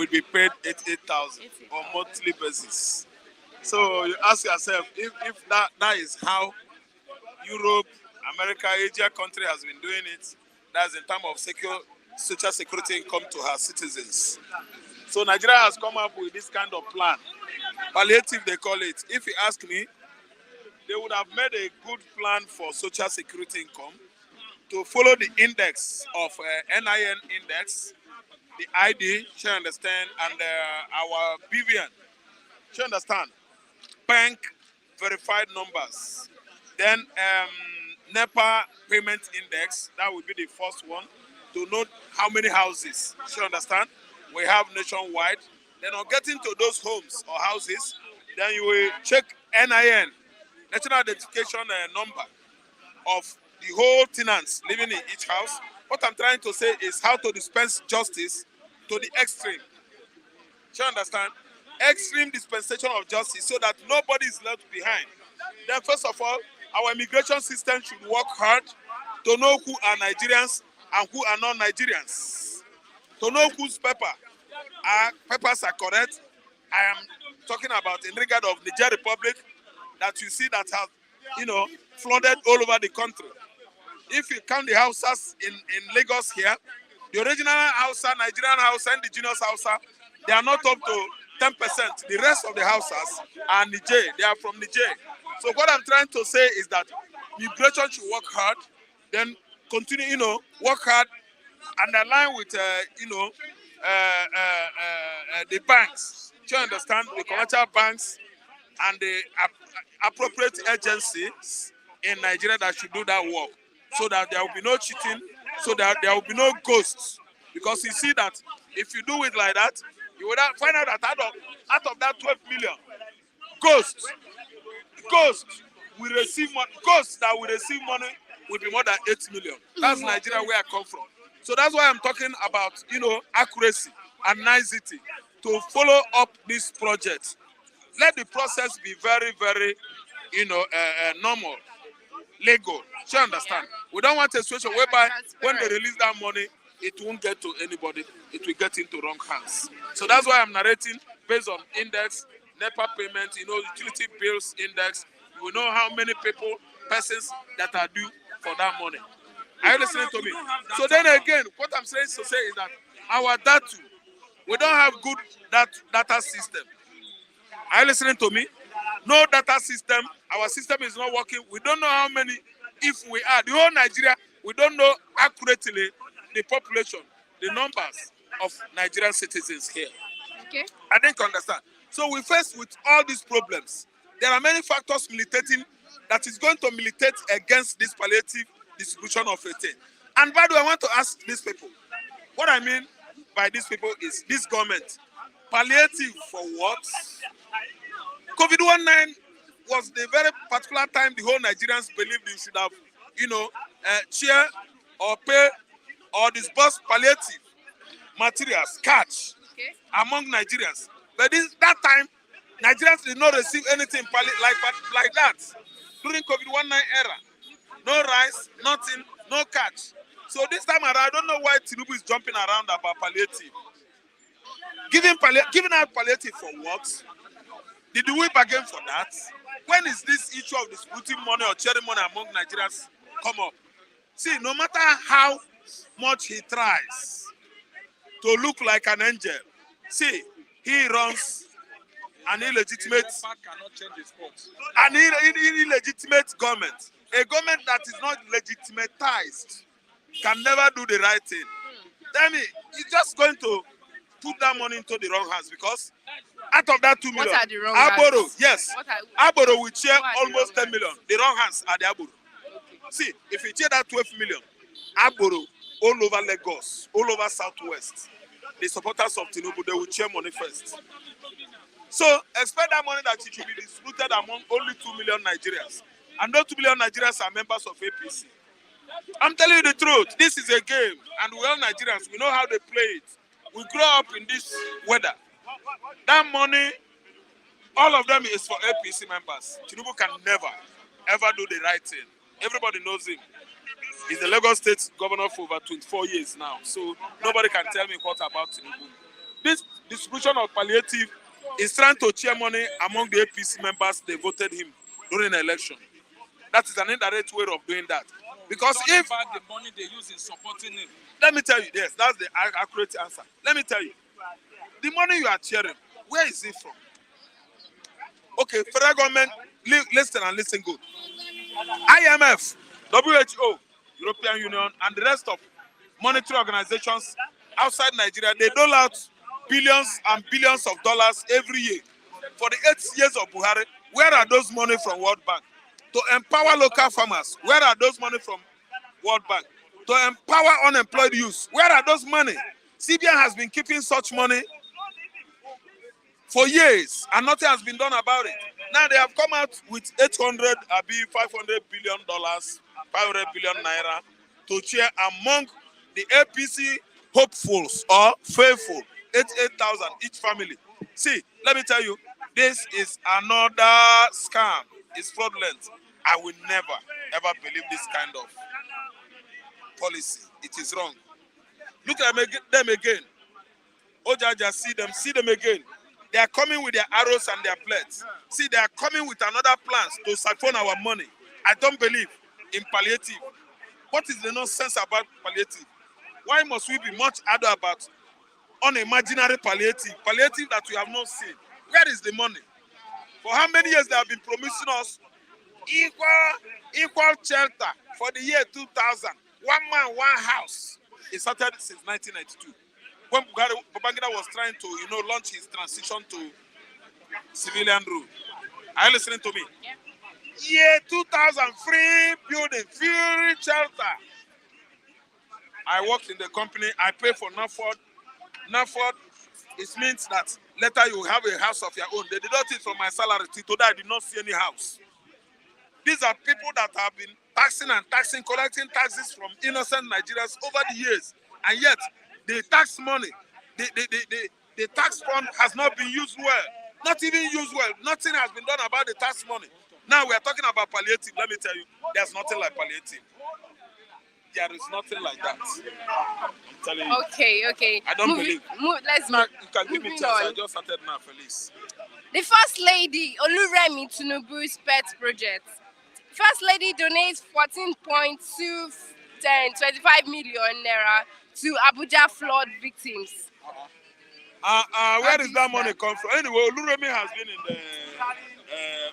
be paid 88,000 on monthly basis. So you ask yourself, if that is how Europe, America, Asia country has been doing it, that's in terms of social security income to her citizens. So Nigeria has come up with this kind of plan. Palliative, they call it. If you ask me, they would have made a good plan for social security income to follow the index of NIN index, the ID, you understand, and our BVN, you understand, bank verified numbers. Then NEPA payment index, that would be the first one, to note how many houses, you understand, we have nationwide. Then on getting to those homes or houses, then you will check NIN, National Identification Number, of the whole tenants living in each house. What I'm trying to say is how to dispense justice to the extreme. Do you understand? Extreme dispensation of justice so that nobody is left behind. Then first of all, our immigration system should work hard to know who are Nigerians and who are non-Nigerians. To know whose papers are correct. I am talking about in regard of Niger Republic that you see that have, flooded all over the country. If you count the Hausas in Lagos here, the original Hausa, Nigerian Hausa, indigenous Hausa, they are not up to 10%. The rest of the Hausas are Niger. They are from Niger. So what I'm trying to say is that migration should work hard, then continue, work hard and align with, the banks. you understand, the commercial banks and the appropriate agencies in Nigeria that should do that work, so that there will be no cheating, so that there will be no ghosts. Because you see that if you do it like that, you will find out that out of that 12 million, ghosts will receive money. Ghosts that will receive money will be more than 8 million. That's Nigeria where I come from. So that's why I'm talking about, accuracy and nicety to follow up this project. Let the process be very, very, normal, legal. Do you understand? We don't want a situation whereby when they release that money, it won't get to anybody. It will get into wrong hands. So that's why I'm narrating based on index, NEPA payment, utility bills index. We know how many persons that are due for that money. Are you listening to me? So then again, what I'm saying to say is that our data, we don't have good data system. Are you listening to me? No data system. Our system is not working. We don't know how many, if we are, the whole Nigeria, we don't know accurately the population, the numbers of Nigerian citizens here. Okay. I didn't understand. So we face with all these problems. There are many factors militating that is going to militate against this palliative distribution of a thing. And by the way, I want to ask these people. What I mean by these people is this government. Palliative for what? COVID-19 was the very particular time the whole Nigerians believed you should have, cheer or pay or disburse palliative materials, cash, among Nigerians. But that time, Nigerians did not receive anything like that. During COVID-19 era, no rice, nothing, no cash. So this time around, I don't know why Tinubu is jumping around about palliative. Giving out palliative for what? Did we bargain for that? When is this issue of disputing money or sharing money among Nigerians come up? See, no matter how much he tries to look like an angel, see, he runs an illegitimate government. A government that is not legitimatized can never do the right thing. Tell me, he's just going to put that money into the wrong hands because out of that 2 million, What are the wrong Aboro, hands? yes, Aboro will share almost 10 million. The wrong hands are the Aboro. See, if you share that 12 million, Aboro, all over Lagos, all over Southwest, the supporters of Tinubu, they will share money first. So, expect that money that it should be distributed among only 2 million Nigerians. And those 2 million Nigerians are members of APC. I'm telling you the truth. This is a game. And we all Nigerians, we know how they play it. We grow up in this weather. That money, all of them is for APC members. Tinubu can never, ever do the right thing. Everybody knows him. He's the Lagos State governor for over 24 years now. So nobody can tell me what about Tinubu. This distribution of palliative is trying to share money among the APC members. They voted him during the election. That is an indirect way of doing that. Because if the money they use in supporting him, let me tell you, yes, that's the accurate answer. Let me tell you, the money you are sharing, where is it from? Okay, federal government, listen and listen good. IMF, WHO, European Union, and the rest of monetary organizations outside Nigeria, they dole out billions and billions of dollars every year. For the 8 years of Buhari, where are those money from World Bank? To empower local farmers, where are those money from World Bank? To empower unemployed youth, where are those money? CBN has been keeping such money for years, and nothing has been done about it. Now they have come out with $500 billion, 500 billion naira to share among the APC hopefuls or faithful, 88,000 each family. See, let me tell you, this is another scam. It's fraudulent. I will never, ever believe this kind of policy. It is wrong. Look at them again. Ojaja, see them again. They are coming with their arrows and their blades. See, they are coming with another plans to siphon our money. I don't believe in palliative. What is the nonsense about palliative? Why must we be much ado about unimaginary palliative? Palliative that we have not seen. Where is the money? For how many years they have been promising us equal shelter for the year 2000? One man, one house. It started since 1992. when Babangida was trying to, launch his transition to civilian rule. Are you listening to me? Yeah. Year 2003, building Fury Shelter. I worked in the company. I pay for NAFOD. NAFOD, it means that later you have a house of your own. They deduct it from my salary. Till today, I did not see any house. These are people that have been taxing, collecting taxes from innocent Nigerians over the years. And yet, the tax money, the tax fund has not been used well. Not even used well. Nothing has been done about the tax money. Now we are talking about palliative. Let me tell you, there's nothing like palliative. There is nothing like that. I'm telling you. Okay. I don't believe. Let's Now, you can give me moving chance. on. I just started now, Felice. The First Lady, Oluremi Tinubu's pet project. First Lady donates 14.25 million naira to Abuja flood victims. Where does that money come from? Anyway, Oluremi has been in the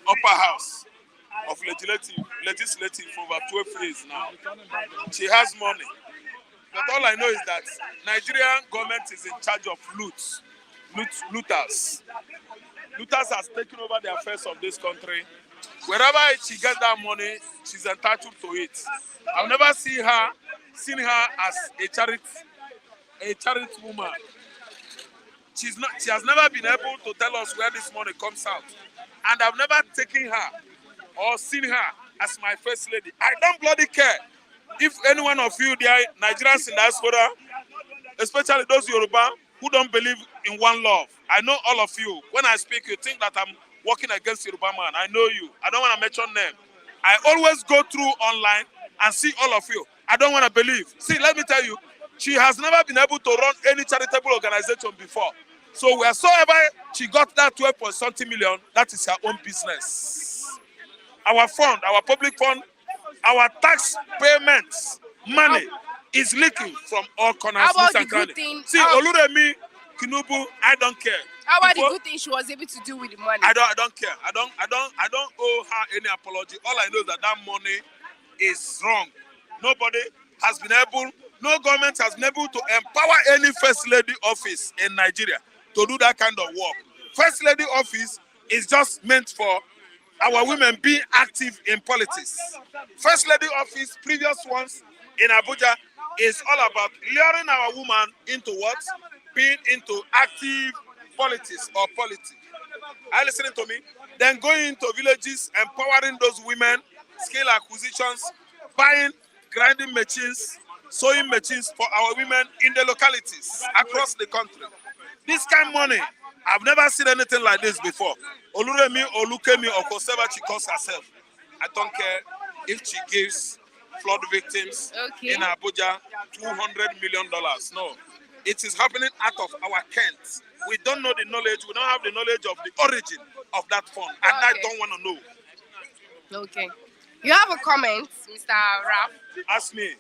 upper house of legislative for over 12 years now. She has money. But all I know is that Nigerian government is in charge of looters. Looters has taken over the affairs of this country. Wherever she gets that money, she's entitled to it. I've never seen her as a charity woman. She has never been able to tell us where this money comes out. And I've never taken her or seen her as my first lady. I don't bloody care if any one of you, there, Nigerians in diaspora, especially those Yoruba who don't believe in one love. I know all of you. When I speak, you think that I'm working against Yoruba man. I know you. I don't want to mention them. I always go through online and see all of you. I don't want to believe. See, let me tell you, she has never been able to run any charitable organization before. So wheresoever she got that 12.something million, that is her own business. Our fund, our public fund, our tax payments, money is leaking from all corners. How about the good thing? See, Oluremi, Tinubu, I don't care. How about the good thing she was able to do with the money? I don't care. I don't owe her any apology. All I know is that money is wrong. Nobody has been able, no government has been able to empower any first lady office in Nigeria to do that kind of work. First lady office is just meant for our women being active in politics. First lady office, previous ones in Abuja, is all about luring our woman into what? Being into active politics or politics. Are you listening to me? Then going into villages, empowering those women, skill acquisitions, buying grinding machines, sewing machines for our women in the localities across the country. This kind of money, I've never seen anything like this before. Oluremi, Olukemi, or whatever she calls herself. I don't care if she gives flood victims in Abuja $200 million. No, it is happening out of our Kent. We don't know the knowledge. We don't have the knowledge of the origin of that fund, and I don't want to know. Okay. You have a comment, Mr. Raf? Ask me.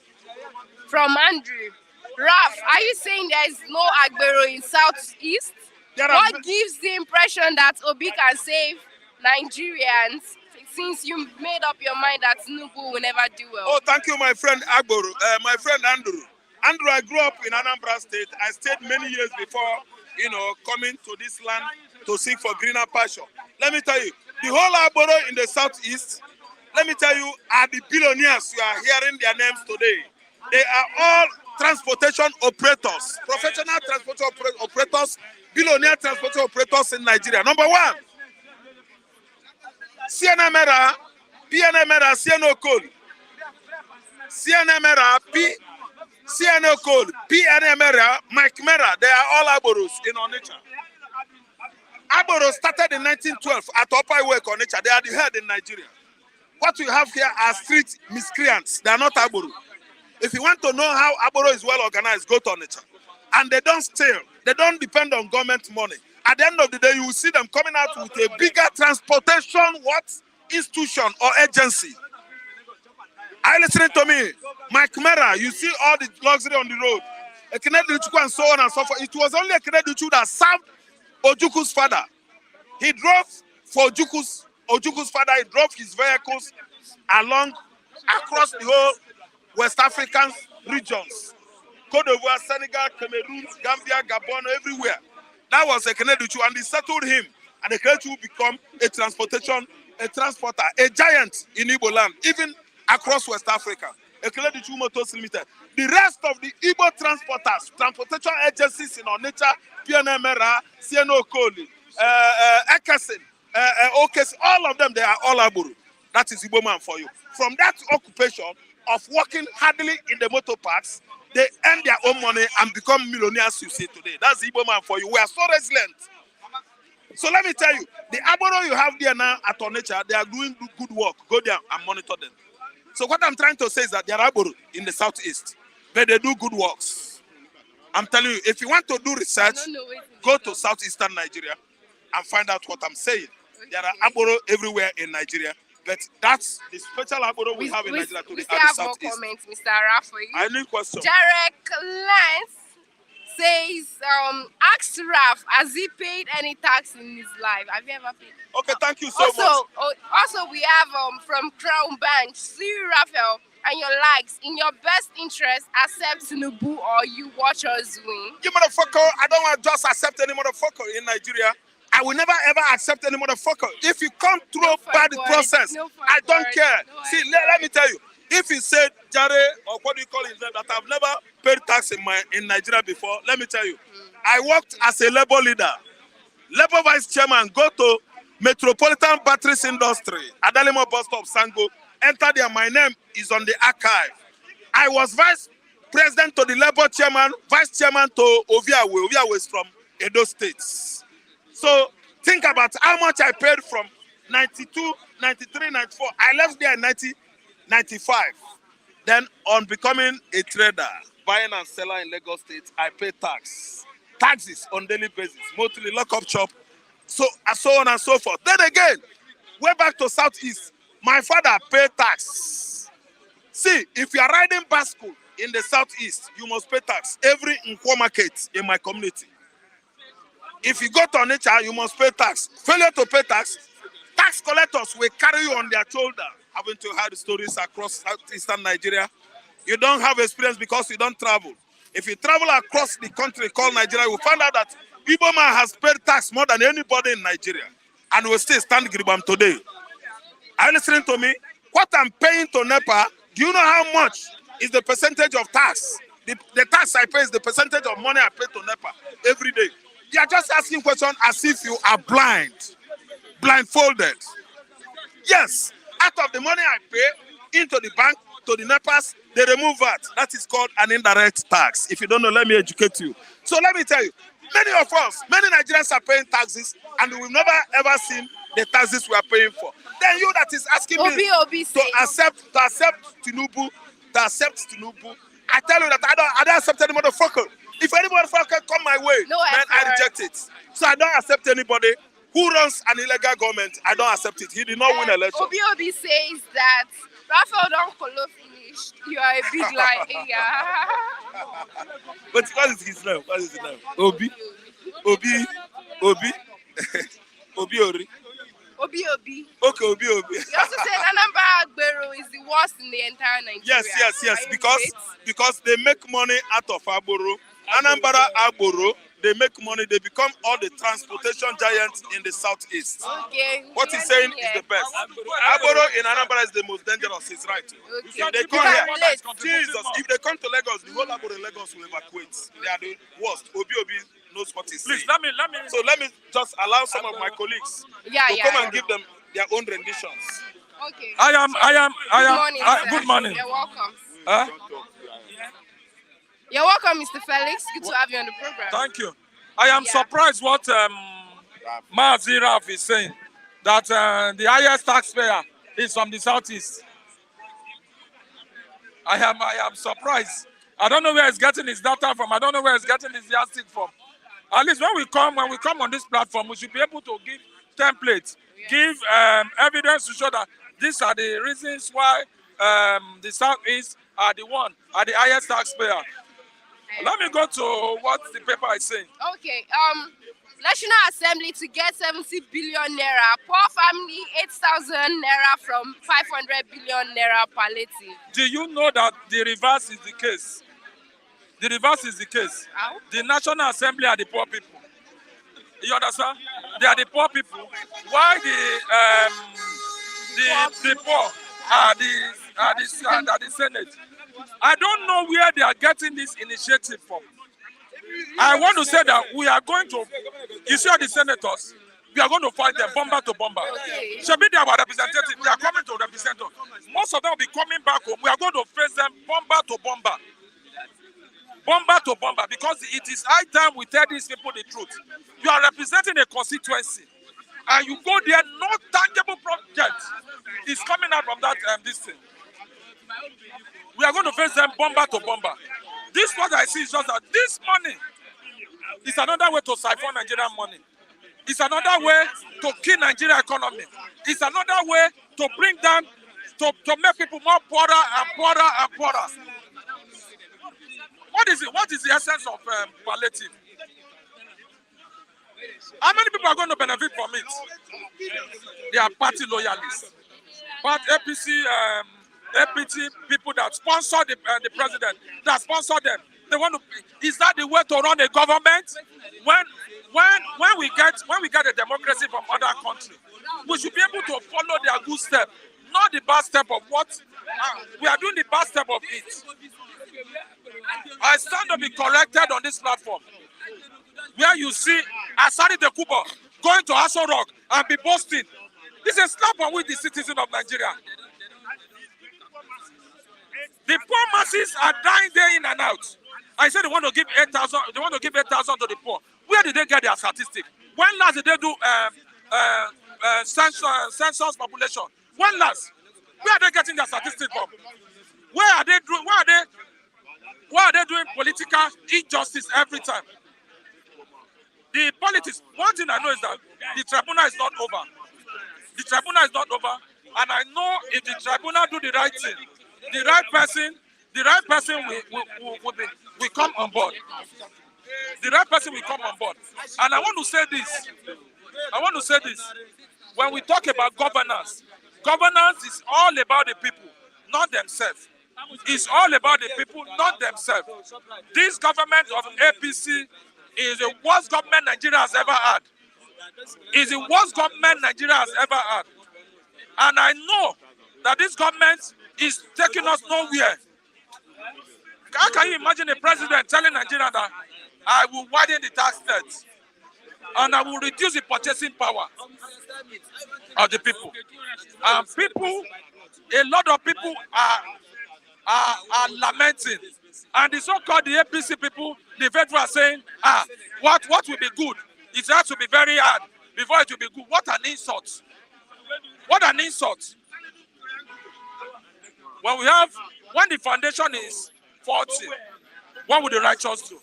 From Andrew. Raf, are you saying there is no Agbero in Southeast? What gives the impression that Obi can save Nigerians since you made up your mind that Tinubu will never do well? Oh, thank you, my friend Agboro, my friend Andrew. Andrew, I grew up in Anambra State. I stayed many years before, coming to this land to seek for greener pasture. Let me tell you, the whole Agboro in the Southeast, let me tell you, are the billionaires. You are hearing their names today. They are all transportation operators, professional transportation operators, billionaire transportation operators in Nigeria. Number one, CNMera, PNMera, CNO Code. CNMera, CNO Code, PNMera, Mike Mera, they are all Aboros in Onitsha. Aboros started in 1912 at Upper Highway, Onitsha. They are the head in Nigeria. What we have here are street miscreants. They are not Aboro. If you want to know how Aboro is well organized, go to Onitsha. And they don't steal. They don't depend on government money. At the end of the day, you will see them coming out with a bigger transportation, institution or agency. Are you listening to me? Mike Mera, you see all the luxury on the road. Ekenedichuku and so on and so forth. It was only Ekenedichuku that served Ojuku's father. He drove for Ojuku's father. He drove his vehicles across the whole West African regions. Cote d'Ivoire, Senegal, Cameroon, Gambia, Gabon, everywhere. That was Ekene Duchu, and they settled him. And Ekene Duchu become a transporter, a giant in Igbo land, even across West Africa. Ekene Duchu Motors Limited. The rest of the Igbo transportation agencies in Onitsha, PNMRA, CNO Koli, Ekasin, Okes, all of them, they are all Aburu. That is Igbo man for you. From that occupation of working hardly in the motor parks, they earn their own money and become millionaires you see today. That's Igbo man for you. We are so resilient. So let me tell you, the Aboro you have there now at Onitsha, they are doing good work. Go there and monitor them. So what I'm trying to say is that there are Aboro in the southeast, but they do good works. I'm telling you, if you want to do research, go to southeastern Nigeria and find out what I'm saying. Okay. There are Aboro everywhere in Nigeria. But that's the special Aboro we have in Nigeria today. We still have more comments, Mr. Rafael. I need question. Derek Lance says, ask Raf, has he paid any tax in his life? Have you ever paid? Okay, thank you so much. Also, we have from Crown Bank, see Raphael and your likes. In your best interest, accept Tinubu or you watch us win. You motherfucker, I don't want to just accept any motherfucker in Nigeria. I will never ever accept any motherfucker. If you come through bad process, I don't care. See, let me tell you. If he said Jare, or what do you call him, that I've never paid tax in Nigeria before, let me tell you. I worked as a labor leader, labor vice chairman, go to Metropolitan Batteries Industry, Adalimo bus stop, Sango. Enter there, my name is on the archive. I was vice president to the labor chairman, vice chairman to Oviawe. Oviawe is from Edo State. So think about how much I paid from 92, 93, 94. I left there in 1995. Then on becoming a trader, buying and selling in Lagos State, I pay taxes on daily basis, mostly lock-up shop, so on and so forth. Then again, way back to Southeast, my father paid tax. See, if you are riding bicycle in the Southeast, you must pay tax. Every Nkwo market in my community. If you go to Onitsha, you must pay tax. Failure to pay tax collectors will carry you on their shoulder. Having to heard stories across southeastern Nigeria. You don't have experience because you don't travel. If you travel across the country called Nigeria, you will find out that Igbo man has paid tax more than anybody in Nigeria. And will still stand Gribam today. Are you listening to me? What I'm paying to NEPA, do you know how much is the percentage of tax? The tax I pay is the percentage of money I pay to NEPA every day. You are just asking questions as if you are blindfolded. Yes, out of the money I pay into the bank, to the NEPAs, they remove that. That is called an indirect tax. If you don't know, let me educate you. So let me tell you, many of us, many Nigerians are paying taxes and we've never ever seen the taxes we are paying for. Then you that is asking me to accept Tinubu, I tell you that I don't accept any motherfucker. If any motherfucker come my way, then I reject it. So I don't accept anybody who runs an illegal government. I don't accept it. He did not win election. Obi says that Raphael don't follow finish. You are a big liar. But what is his name? What is his name? Obi. Ori. Obi. Okay, Obi. You also said Anambra Agbero is the worst in the entire Nigeria. Yes. Because they make money out of Agboro. Anambra Agboro, they make money. They become all the transportation giants in the southeast. Okay. What he's saying is the best. Agboro in Anambra is the most dangerous. He's right. Okay. If they come here, if they come to Lagos, the whole Agboro in Lagos will evacuate. They are the worst. Obi knows what he's saying. Please, let me just allow some of my colleagues to come and give them their own renditions. Okay. I am. Good morning. You're welcome. You're welcome, Mr. Felix. Good to have you on the program. Thank you. I am surprised what Mazi Raf is saying, that the highest taxpayer is from the southeast. I am surprised. I don't know where he's getting his data from. I don't know where he's getting his yardstick from. At least when we come on this platform, we should be able to give templates, give evidence to show that these are the reasons why the southeast are the highest taxpayer. Let me go to what the paper is saying. Okay. National Assembly to get 70 billion naira. Poor family 8,000 naira from 500 billion naira palliative. Do you know that the reverse is the case? The reverse is the case. The National Assembly are the poor people. You understand? They are the poor people. Why the poor are the Senate? I don't know where they are getting this initiative from. I want to say that we are going to, you see the senators, we are going to fight them bomber to bomber. Shabi, they are our representatives. They are coming to represent us. Most of them will be coming back home. We are going to face them bomber to bomber. Bomber to bomber, because it is high time we tell these people the truth. You are representing a constituency, and you go there, no tangible project is coming out from that this thing. We are going to face them bomber to bomber. This what I see is just that this money is another way to siphon Nigerian money. It's another way to kill Nigerian economy. It's another way to bring down, to make people more poorer and poorer and poorer. What is it? What is the essence of palliative? How many people are going to benefit from it? They are party loyalists. But APC people that sponsor the president, that sponsor them, they want to. Is that the way to run a government? When we get a democracy from other countries, we should be able to follow their good step, not the bad step of what we are doing. The bad step of it. I stand to be corrected on this platform, where you see Asari de Kuba going to Aso Rock and be boasting. This is a slap on with the citizen of Nigeria. The poor masses are dying day in and out. I said they want to give 8,000. They want to give 8,000 to the poor. Where did they get their statistic? When last did they do census population? When last? Where are they getting their statistic from? Where are they doing? Why are they doing political injustice every time? The politics. One thing I know is that the tribunal is not over. The tribunal is not over, and I know if the tribunal do the right thing, the right person will come on board. The right person will come on board. And I want to say this. When we talk about governance, governance is all about the people, not themselves. It's all about the people, not themselves. This government of APC is the worst government Nigeria has ever had. It's the worst government Nigeria has ever had. And I know that this government is taking us nowhere. How can you imagine a president telling Nigeria that I will widen the tax net and I will reduce the purchasing power of the people? And people, a lot of people are lamenting. And the so-called the APC people, the veterans are saying, what will be good? It has to be very hard before it will be good. What an insult. What an insult. When the foundation is faulty, what will the righteous do?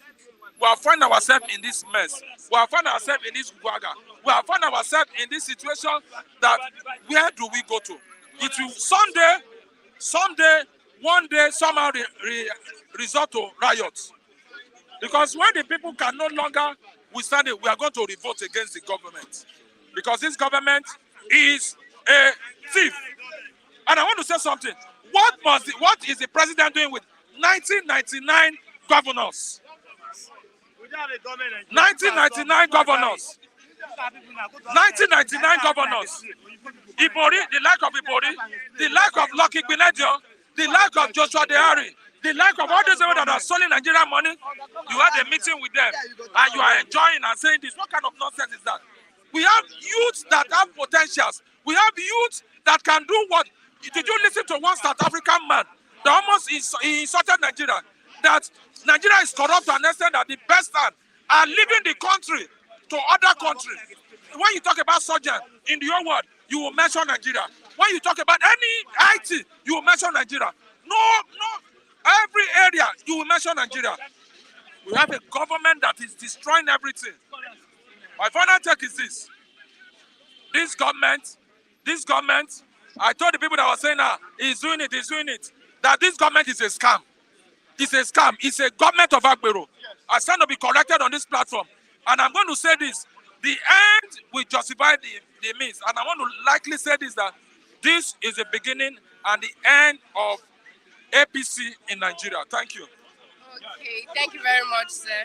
We have found ourselves in this mess. We have found ourselves in this guaga. We have found ourselves in this situation that where do we go to? It will someday, one day, somehow resort to riots. Because when the people can no longer withstand it, we are going to revolt against the government. Because this government is a thief. And I want to say something. What is the president doing with 1999 governors? 1999 governors. 1999 governors. Ibori, the lack of Ibori, the lack of Lucky Gbenedio, the lack of Joshua Dehari, the lack of all those people that are selling Nigerian money. You had a meeting with them and you are enjoying and saying this. What kind of nonsense is that? We have youths that have potentials. We have youths that can do what? Did you listen to one South African man that almost insulted Nigeria? That Nigeria is corrupt to an extent that the best man are leaving the country to other countries. When you talk about surgeon in the whole world, you will mention Nigeria. When you talk about any IT, you will mention Nigeria. No, every area you will mention Nigeria. We have a government that is destroying everything. My final take is this. This government, I told the people that were saying, he's doing it, that this government is a scam. It's a scam. It's a government of Agbero. I stand to be corrected on this platform. And I'm going to say this. The end will justify the means. And I want to likely say this, that this is the beginning and the end of APC in Nigeria. Thank you. Okay, thank you very much, sir.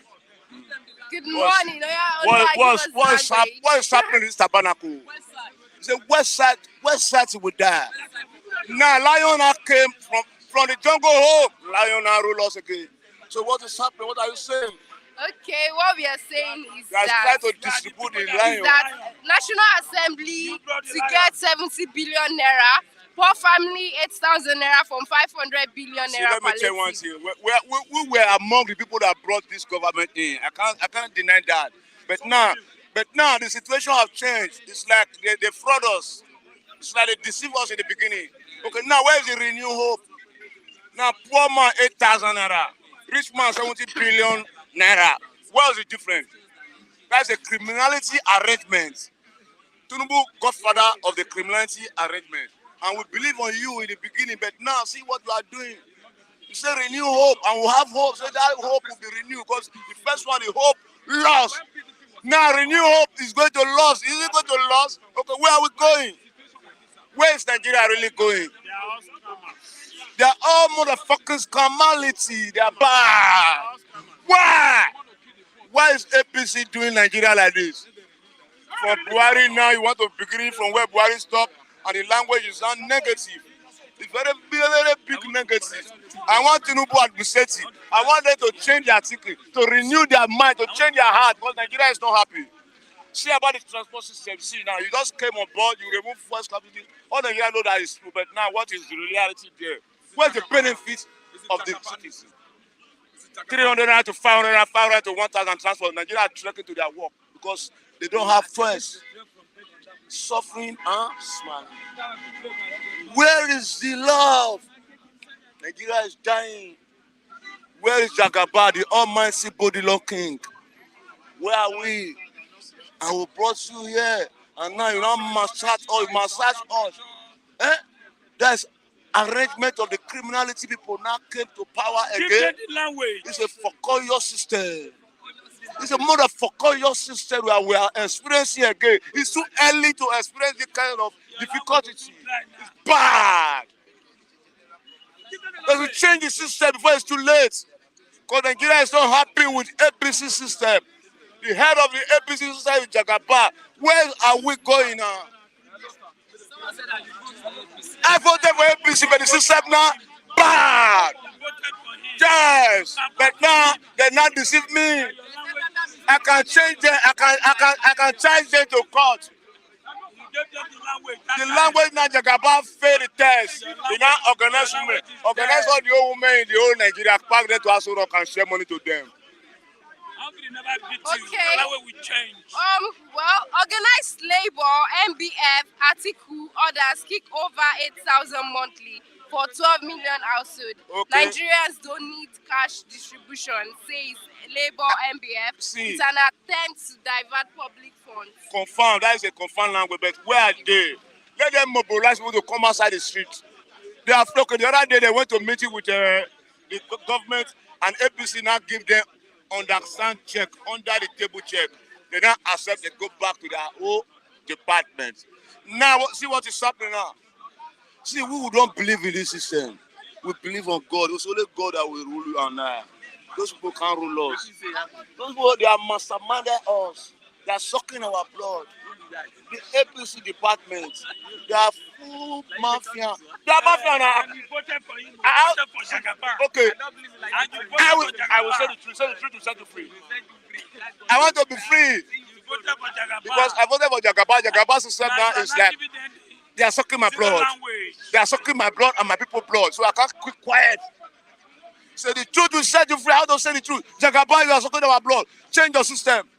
Good morning. What is happening in this tabernacle? It's a west side will die. Now lion came from the jungle home. Lion rule us again. So what is happening? What are you saying? Okay, what we are saying is They are that trying to distribute the lion. National Assembly to get 70 billion naira, poor family 8,000 naira from 500 billion See, naira let me tell you one palliative. thing. We were among the people that brought this government in. I can't deny that. But now the situation has changed. It's like they fraud us. It's like they deceive us in the beginning. Okay, now where is the renewed hope? Now poor man 8,000 naira, rich man 70 billion naira. What is the difference? That's a criminality arrangement. Tinubu, godfather of the criminality arrangement. And we believe on you in the beginning, but now see what you are doing. You say renew hope, and we'll have hope. So that hope will be renewed because the first one, the hope lost. Now renew hope is going to lose. Is it going to lose? Okay, where are we going? Where is Nigeria really going? They are all motherfucking scamality. They are bad. Why? Why is APC doing Nigeria like this? For Buhari now, you want to begin from where Buhari stopped, and the language is not negative. It's very, very big negative. I want Tinubu administrative. I want them to change their thinking, to renew their mind, to change their heart, because Nigeria is not happy. See about the transport system. See now, you just came on board, you remove first capital. All Nigeria know that is true, but now what is the reality there? Where's the benefit of the citizens? 300 naira to 500 naira, 500 to 1,000 transport. Nigeria are trekking to their work because they don't have choice. Suffering and smiling. Where is the love? Nigeria is dying. Where is Jagaba, the almighty body law king? Where are we? And we brought you here. And now you don't massage us. Eh? That's arrangement of the criminality people now came to power again. It's a foreclosure system. It's a motherfucker system where we are experiencing again. It's too early to experience this kind of difficulty. It's bad. But we change the system before it's too late. Because Nigeria is not happy with APC system. The head of the APC system is Jagaba. Where are we going now? I voted for APC, but the system now bad. Yes, but now they not deceive me. I can change them. I can change them to court. The language now Jagaba failed the test. They now organize women, organize all the old women in the whole Nigeria, pack them to Aso Rock and share money to them. Okay. Well, organized labor, MBF, article orders kick over 8,000 monthly for 12 million household. Okay. Nigerians don't need cash distribution, says Labor MBF. See. It's an attempt to divert public funds. Confirm, that is a confirmed language, but where are they? Let them mobilize people to come outside the street. They are flocking. The other day they went to meeting with the government, and APC now give them understand check, under the table check. They now accept, they go back to their own department. Now, see what is happening now. See, we who don't believe in this system. We believe on God. It's only God that will rule you and I. Those people can't rule us. Those people, they are masterminded us. They are sucking our blood. The APC department, they are full mafia. They are mafia now. Okay. I will say the truth. Say the truth to set you free. I want to be free. Because I voted for Jagaba. Jagaba's system now is like, they are sucking my blood. They are sucking my blood and my people's blood. So I can't keep quiet. Say the truth will set you free. How to say the truth? Jagaba, you are sucking our blood. Change your system.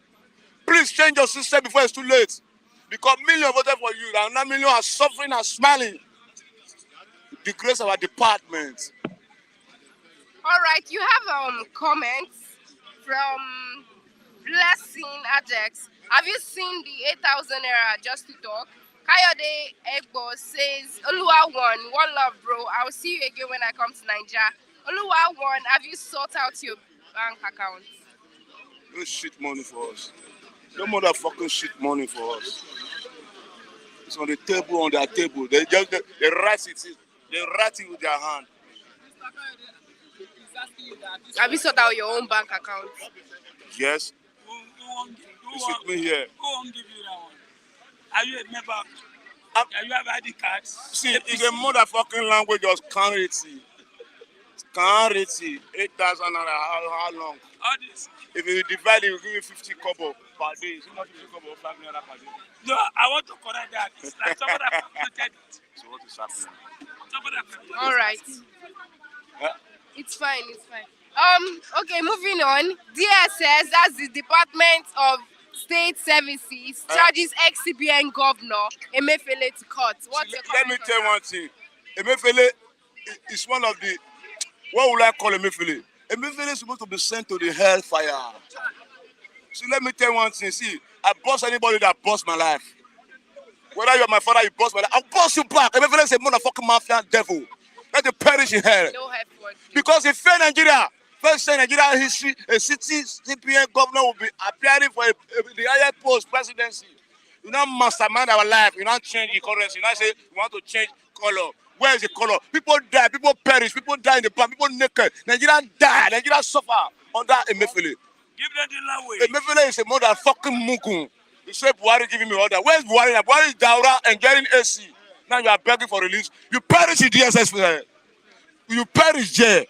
Please change your system before it's too late. Because millions voted for you. And now millions are suffering and smiling. The grace of our department. All right, you have comments from Blessing Ajax. Have you seen the 8,000 era just to talk? Kayode Egbo says, Oluwa won, one love bro. I'll see you again when I come to Nigeria. Oluwa won, have you sought out your bank account? No shit money for us. No motherfucking shit money for us. It's on the table, on their table. They just they write it. They write it with their hand. Have you sorted out your own bank account? Yes, it's with me here. Who won't give you that one? Are you a member? Um, Are you have ID cards? See, it's a motherfucking language of currency. Currency, 8,000 naira. How long? All this. If you divide it, it will give you 50 kobo per day. It's not 50 kobo, 5 naira per day. No, I want to correct that. It's like somebody that calculated it. So what is happening? Somebody that calculated All right. Huh? It's fine. It's fine. Okay, moving on. DSS, that's the Department of State Services, charges ex-CBN governor Emefiele to court. What's your Let me comment tell on you one thing. Emefiele is one of the, what would I call Emefiele? Emefiele is supposed to be sent to the hellfire. See, let me tell you one thing. See, I boss anybody that boss my life. Whether you're my father, you boss my life, I'll boss you back. Emefiele is a motherfucking mafia devil. Let it perish in hell. that? No help for you. Because if fair Nigeria, first time Nigeria history, a city CPN governor will be appearing for the higher post presidency. You not mastermind our life. You not change the currency. You not say you want to change color. Where is the color? People die. People perish. People die in the past. People naked. Nigeria die. Nigeria suffer under Emefiele. Give them the language. Emefiele is a motherfucking mugun. You say Buhari giving me order. Where is Buhari? Buhari is Daura and getting AC. Now you are begging for release. You perish in DSS. You perish there.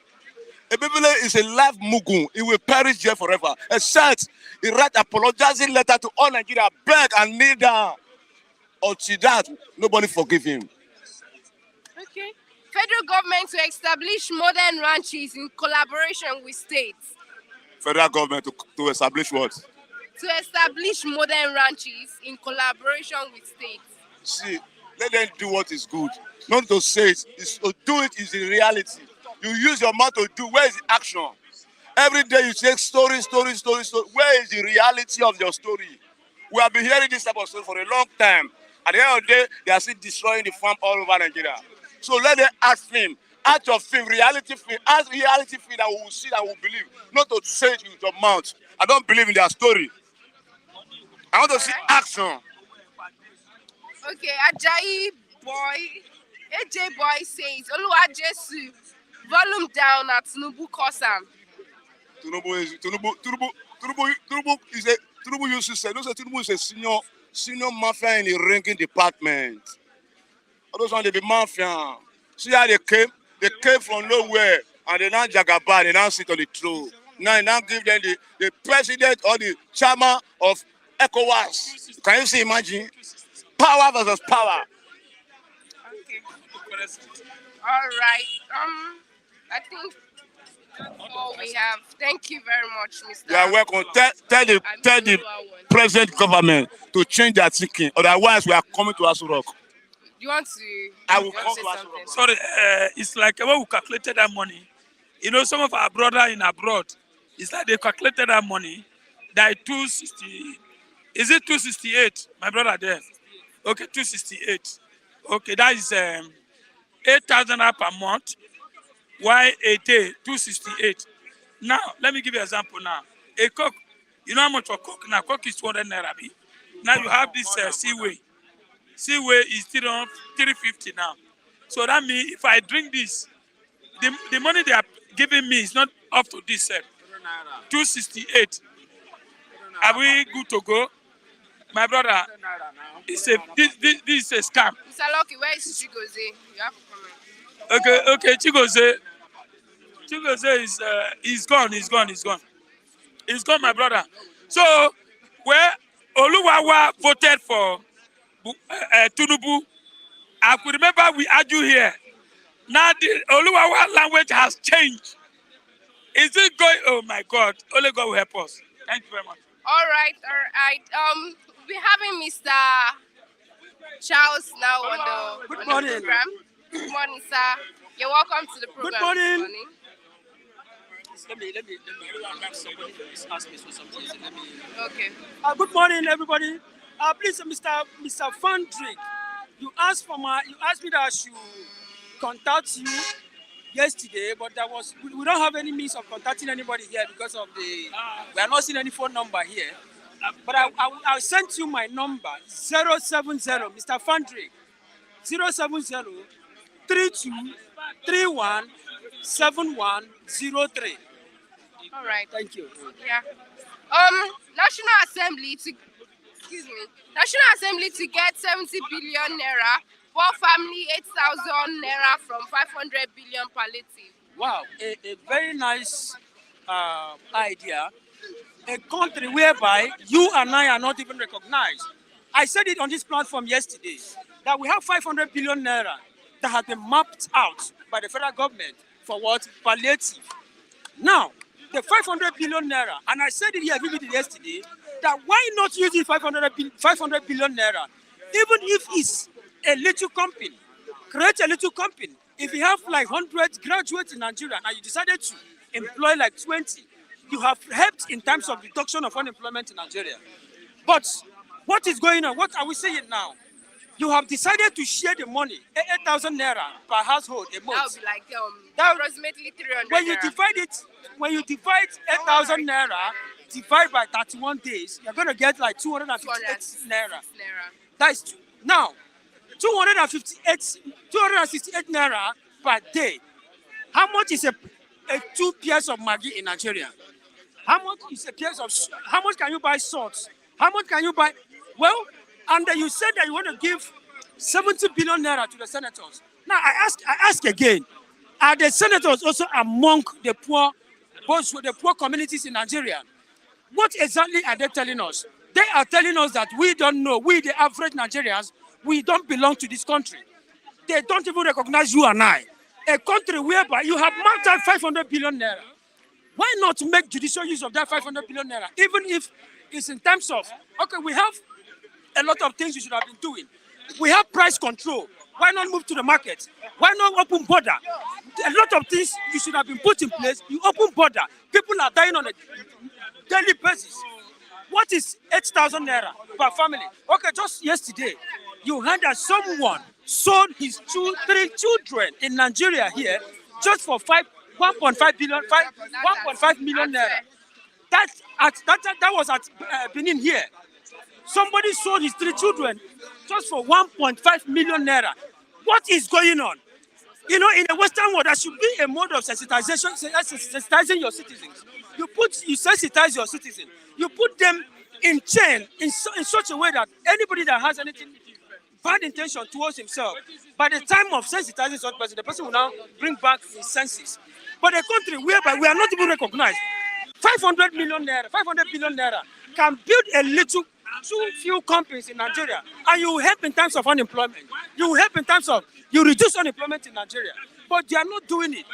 Emefiele is a live mugun. He will perish there forever. Except he write apologizing letter to all Nigeria, beg and kneel down. Until that, nobody forgive him. Okay. Federal government to establish modern ranches in collaboration with states. Federal government to establish what? To establish modern ranches in collaboration with states. See, let them do what is good. Not to say it, it's to do it is the reality. You use your mouth to do. Where is the action? Every day you say story. Where is the reality of your story? We have been hearing this type of story for a long time. At the end of the day, they are still destroying the farm all over Nigeria. So let them ask film, act of film, reality film, ask reality film that we will see, that we will believe. Not to say it with your mouth. I don't believe in their story. I want to see action. Okay, Ajayi boy, AJ boy says, Oluwa Jesu, volume down at Tinubu Kosam. Tinubu is a Tinubu used to say, Tinubu is a senior mafia in the ranking department. All those ones they be mafia. See how they came from nowhere and they now jagaba, they now sit on the throne. Now give them the president or the chairman of ECOWAS. Can you see, imagine? Power versus power. Okay. All right. I think that's all we have. Thank you very much, Mr. You are welcome. Tell the present government to change their thinking. Otherwise, we are coming to Aso Rock. You want to? I will you want come to to say Aso something? Rock. Sorry, it's like when we calculated that money. You know, some of our brother in abroad, it's like they calculated that money. That 260. Is it 268? My brother there. Okay, 268. Okay, that is 8,000 per month. Why a day? 268. Now, let me give you an example now. A coke, you know how much for coke now? Coke is 200 naira. Now you have this Seaway. Seaway is still on 350 now. So that means if I drink this, the money they are giving me is not up to this 268. Are we good to go? My brother, this is a scam. Mr. Lucky, where is Chigoze? You have to comment. Okay, Chigoze is he's gone, He's gone, my brother. So, where Oluwawa voted for Tinubu, I could remember we argue here. Now the Oluwawa language has changed. Is it going? Oh my God! Only God will help us. Thank you very much. All right. We're having Mr. Charles now on the program. Good morning, sir. You're welcome to the program. Good morning. This morning. Let me somebody ask me for something. Okay. Good morning, everybody. Please, Mr. Fandrick, you asked me that I should contact you yesterday, but we don't have any means of contacting anybody here because of we are not seeing any phone number here. But I sent you my number 070, Mr. Fandrick, 070 32 31 7103. All right. Thank you. Yeah. National Assembly to excuse me. National Assembly to get 70 billion naira. Poor family 8,000 naira from 500 billion palliative. Wow, a very nice idea. A country whereby you and I are not even recognized. I said it on this platform yesterday that we have 500 billion naira that has been mapped out by the federal government for what? Palliative. Now, the 500 billion naira, and I said it here vividly yesterday, that why not use the 500 billion naira, even if it's a little company, create a little company. If you have like 100 graduates in Nigeria and you decided to employ like 20, you have helped in terms of reduction of unemployment in Nigeria. But what is going on? What are we saying now? You have decided to share the money, 8,000 naira per household a month. That would be like approximately 300 When you naira. divide it, when you divide 8,000 naira, divide by 31 days, you're going to get like 258 naira. That's now 258 naira per day. How much is a 2 pairs of Maggi in Nigeria? How much is a piece of? How much can you buy salt? How much can you buy? Well, and then you said that you want to give 70 billion naira to the senators. Now I ask again: are the senators also among the poor, both the poor communities in Nigeria? What exactly are they telling us? They are telling us that we don't know. We, the average Nigerians, we don't belong to this country. They don't even recognize you and I. A country whereby you have marked out 500 billion naira. Why not make judicial use of that 500 billion naira? Even if it's in terms of, okay, we have a lot of things you should have been doing. We have price control. Why not move to the market? Why not open border? A lot of things you should have been put in place. You open border. People are dying on a daily basis. What is 8,000 naira per family? Okay, just yesterday, you heard that someone sold his 3 children in Nigeria here just for 1.5 billion, 1.5 million naira. That was at Benin here. Somebody sold his 3 children just for 1.5 million naira. What is going on? You know, in the Western world, there should be a mode of sensitization, sensitizing your citizens. You sensitize your citizens. You put them in chain in such a way that anybody that has anything bad intention towards himself, by the time of sensitizing such person, the person will now bring back his senses. But a country whereby we are not even recognized, 500 billion naira can build a little, too few companies in Nigeria, and you will help in terms of unemployment. You will help in terms of, you reduce unemployment in Nigeria. But they are not doing it.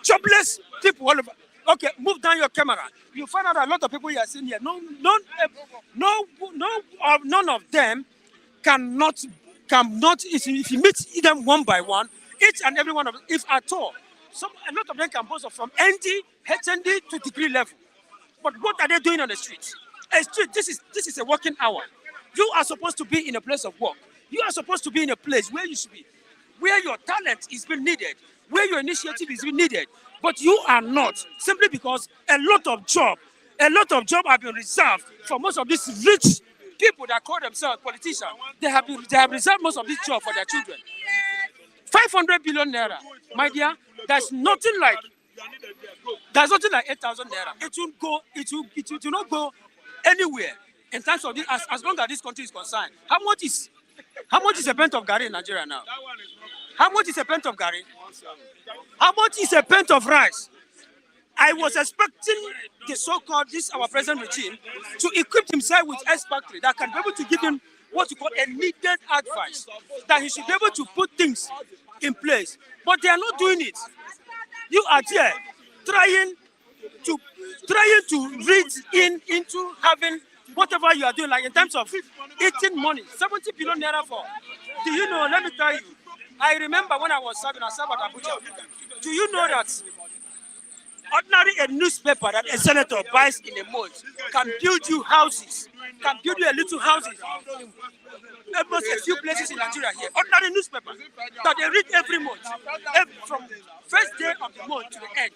Jobless people all over. Okay, move down your camera. You find out a lot of people you are seeing here. None of them cannot, if you meet them one by one, each and every one of them, if at all, a lot of them can boast of from ND, HND to degree level. But what are they doing on the streets? This is a working hour. You are supposed to be in a place of work. You are supposed to be in a place where you should be, where your talent is being needed, where your initiative is being needed. But you are not, simply because a lot of jobs have been reserved for most of these rich people that call themselves politicians. They have reserved most of these jobs for their children. 500 billion naira, my dear, there's nothing like 8,000 naira. It will not go anywhere in terms of this, as long as this country is concerned. How much is a pint of gari in Nigeria now? How much is a pint of gari? How much is a pint of rice? I was expecting the so-called, our present regime, to equip himself with X factory that can be able to give him what you call a needed advice, that he should be able to put things in place. But they are not doing it. You are there trying to read into having whatever you are doing, like in terms of eating money, 70 billion naira for. Do you know, let me tell you, I remember when I served at Abuja. Do you know that ordinary a newspaper that a senator buys in a month can build you houses, can build you a little houses in almost a few places in Nigeria here. Ordinary newspaper that they read every month, from first day of the month to the end.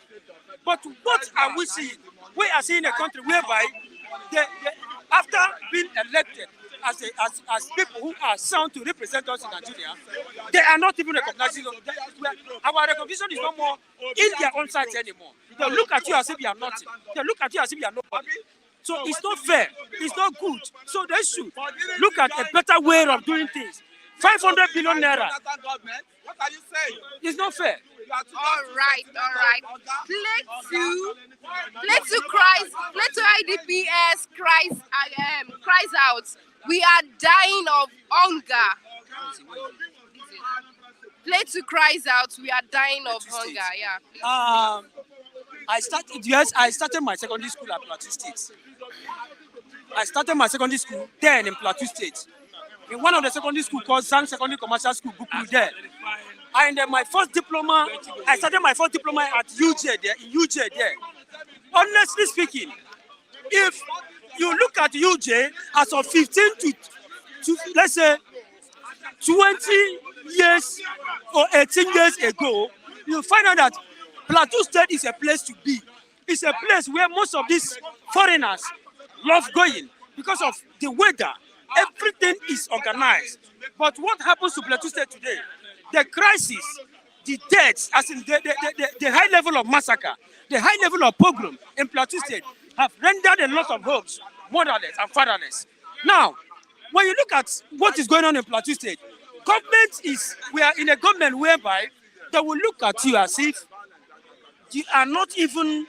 But what are we seeing? We are seeing a country whereby after being elected, as people who are sound to represent us in Nigeria, they are not even recognizing us. Our recognition is no more in their own sides anymore. They look at you as if you are nothing. They look at you as if you are nobody. So it's not fair. It's not good. So they should look at a better way of doing things. 500 billion naira. What are you saying? It's not fair. All right, all right. Play to Christ, play to IDPS, cries out. We are dying of hunger. Play to cries out. We are dying of hunger. Yeah. I started my secondary school at Plateau State. I started my secondary school then in Plateau State. In one of the secondary school called San Secondary Commercial School, Bukuru there. And my first diploma, I started my first diploma at UJ there. Honestly speaking, if you look at UJ as of 15 to let's say 20 years or 18 years ago, you'll find out that Plateau State is a place to be. It's a place where most of these foreigners love going because of the weather. Everything is organized. But what happens to Plateau State today? The crisis, the deaths, as in the high level of massacre, the high level of pogrom in Plateau State have rendered a lot of homes motherless and fatherless. Now, when you look at what is going on in Plateau State, we are in a government whereby they will look at you as if you are not even,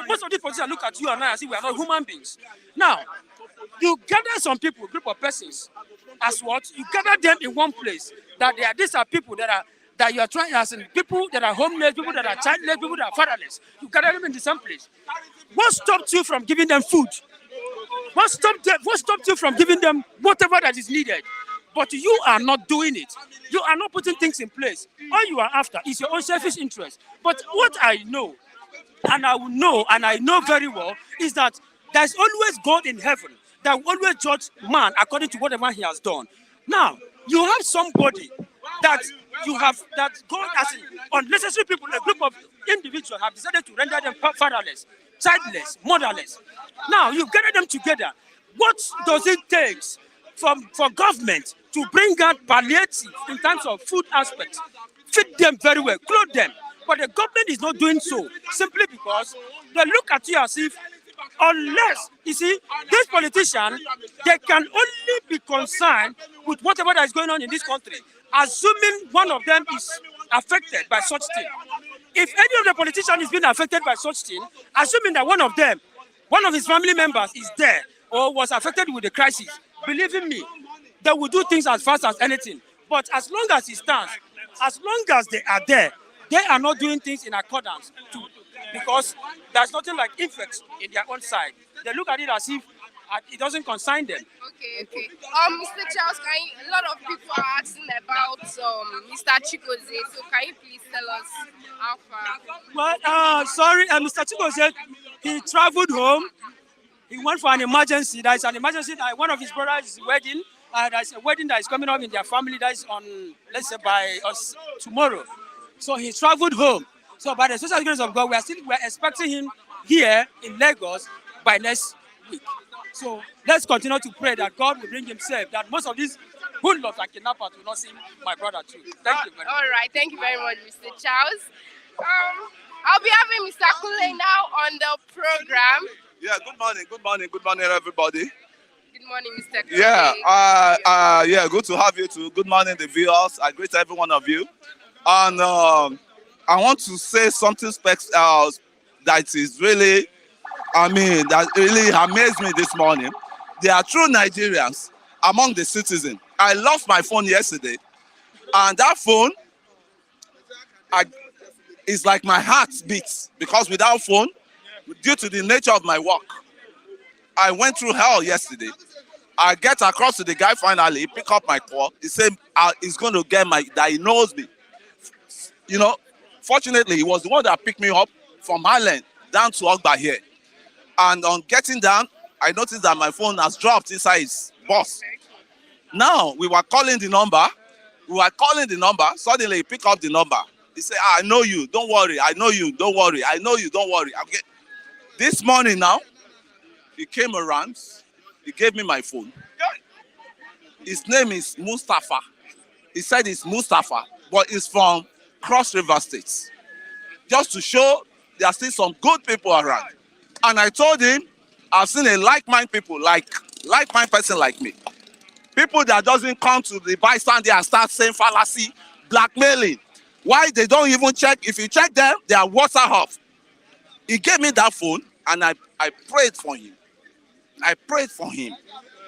most of the politicians look at you and I as if we are not human beings. Now, you gather some people, group of persons, as what? You gather them in one place, these are people that you are trying, as in people that are homeless, people that are childless, people that are fatherless. You gather them in the same place. What stopped you from giving them food? What stopped you from giving them whatever that is needed? But you are not doing it. You are not putting things in place. All you are after is your own selfish interest. But what I know, and I know very well, is that there's always God in heaven that will always judge man according to whatever he has done. Now, you have somebody that God has unnecessary people, a group of individuals have decided to render them fatherless, childless, motherless. Now, you gather them together. What does it take for government to bring out palliative in terms of food aspects? Feed them very well, clothe them. But the government is not doing so simply because they look at you as if, unless, you see, these politicians, they can only be concerned with whatever that is going on in this country, assuming one of them is affected by such thing. If any of the politicians is being affected by such thing, assuming that one of his family members is there or was affected with the crisis, believe in me, they will do things as fast as anything. But as long as he stands, as long as they are there, they are not doing things in accordance because there's nothing like effects in their own side. They look at it as if it doesn't concern them. Okay. Mr. Charles, a lot of people are asking about Mr. Chigozie. So can you please tell us how far? Well, sorry, Mr. Chigozie, he traveled home. He went for an emergency. There is an emergency that one of his brothers' wedding. There's a wedding that is coming up in their family. That is on, let's say, by us tomorrow. So he traveled home. So by the special grace of God, we are expecting him here in Lagos by next week. So let's continue to pray that God will bring him safe. That most of these hoodlums and kidnappers will not see my brother too. Thank you very much. All right, thank you very much, Mr. Charles. I'll be having Mr. Kule now on the program. Yeah, good morning, everybody. Good morning, Mr. Kule. Yeah, good to have you too. Good morning, the viewers. I greet every one of you. And I want to say something that is really, that really amazed me this morning. There are true Nigerians among the citizens. I lost my phone yesterday, and that phone, it's like my heart beats, because without phone, due to the nature of my work, I went through hell yesterday. I get across to the guy finally, he pick up my call. He said he's going to get that he knows me. Fortunately, he was the one that picked me up from Highland down to Ogba here. And on getting down, I noticed that my phone has dropped inside his bus. Now, we were calling the number. Suddenly, he picked up the number. He said, I know you, don't worry. I know you, don't worry. I know you, don't worry. Okay. This morning now, he came around. He gave me my phone. His name is Mustafa. He said it's Mustafa, but it's from Cross River State. Just to show there are still some good people around. And I told him, I've seen a like-minded people, like-minded person like me. People that doesn't come to the bystander and start saying fallacy, blackmailing. Why they don't even check? If you check them, they are water off. He gave me that phone and I prayed for him. I prayed for him.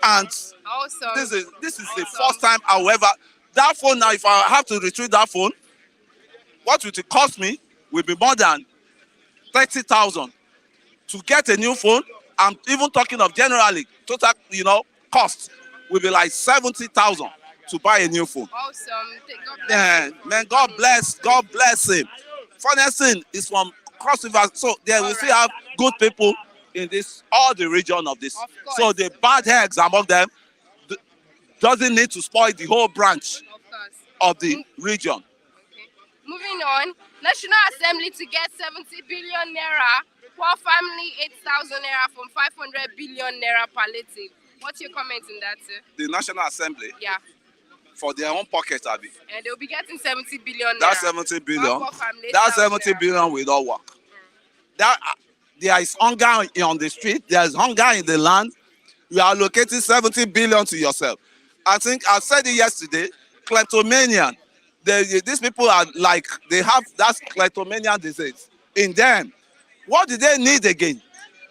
And Awesome. this is the first time, however, that phone now, if I have to retrieve that phone, what will it cost me will be more than 30,000 to get a new phone. I'm even talking of generally total, cost will be like 70,000 to buy a new phone. Awesome. God bless Yeah, you. man, God bless him. Funniest thing is from Cross River, so there we still have good people in this all the region of this. Of course. So the bad eggs among them doesn't need to spoil the whole branch Of course. of the region. Okay. Moving on, National Assembly to get 70 billion naira, poor family 8,000 naira from 500 billion naira palliative. What's your comment on that, sir? The National Assembly Yeah, for their own pocket, Abi. and they'll be getting 70 billion naira. That 70 billion, Poor family, that 8,000 70 naira. billion will not work. That there is hunger on the street, there is hunger in the land. You are allocating 70 billion to yourself. I think I said it yesterday, kleptomania. These people are like, they have that kleptomania disease in them. What do they need again?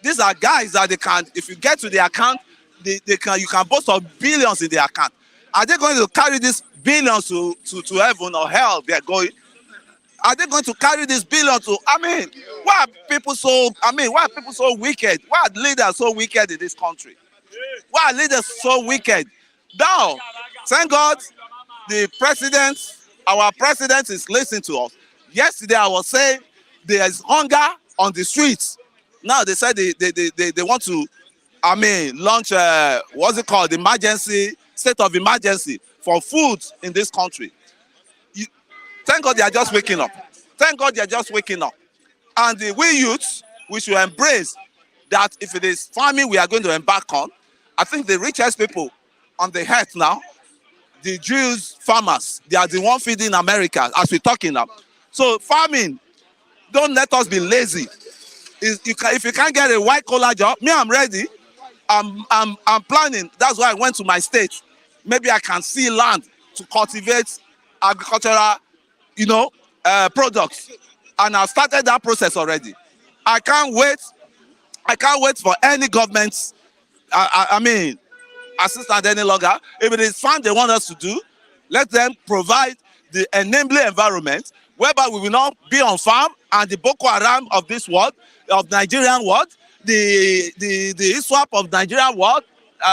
These are guys that they can, if you get to the account, you can boast of billions in the account. Are they going to carry these billions to heaven or hell they are going? Are they going to carry this billion to, why are people so wicked? Why are leaders so wicked in this country? Why are leaders so wicked? Now, thank God, our president is listening to us. Yesterday I was saying there is hunger on the streets. Now they said they want to, launch, what's it called, state of emergency for food in this country. Thank God they are just waking up. Thank God they are just waking up. And we youths, we should embrace that if it is farming we are going to embark on. I think the richest people on the earth now, the Jews farmers, they are the one feeding America as we're talking now. So farming, don't let us be lazy. If you can't get a white collar job, me, I'm ready. I'm planning. That's why I went to my state. Maybe I can see land to cultivate agricultural, products, and I've started that process already. I can't wait for any government. Assistant any longer. If it is farm they want us to do, let them provide the enabling environment whereby we will not be on farm and the Boko Haram of this world, of Nigerian world, the ISWAP of Nigerian world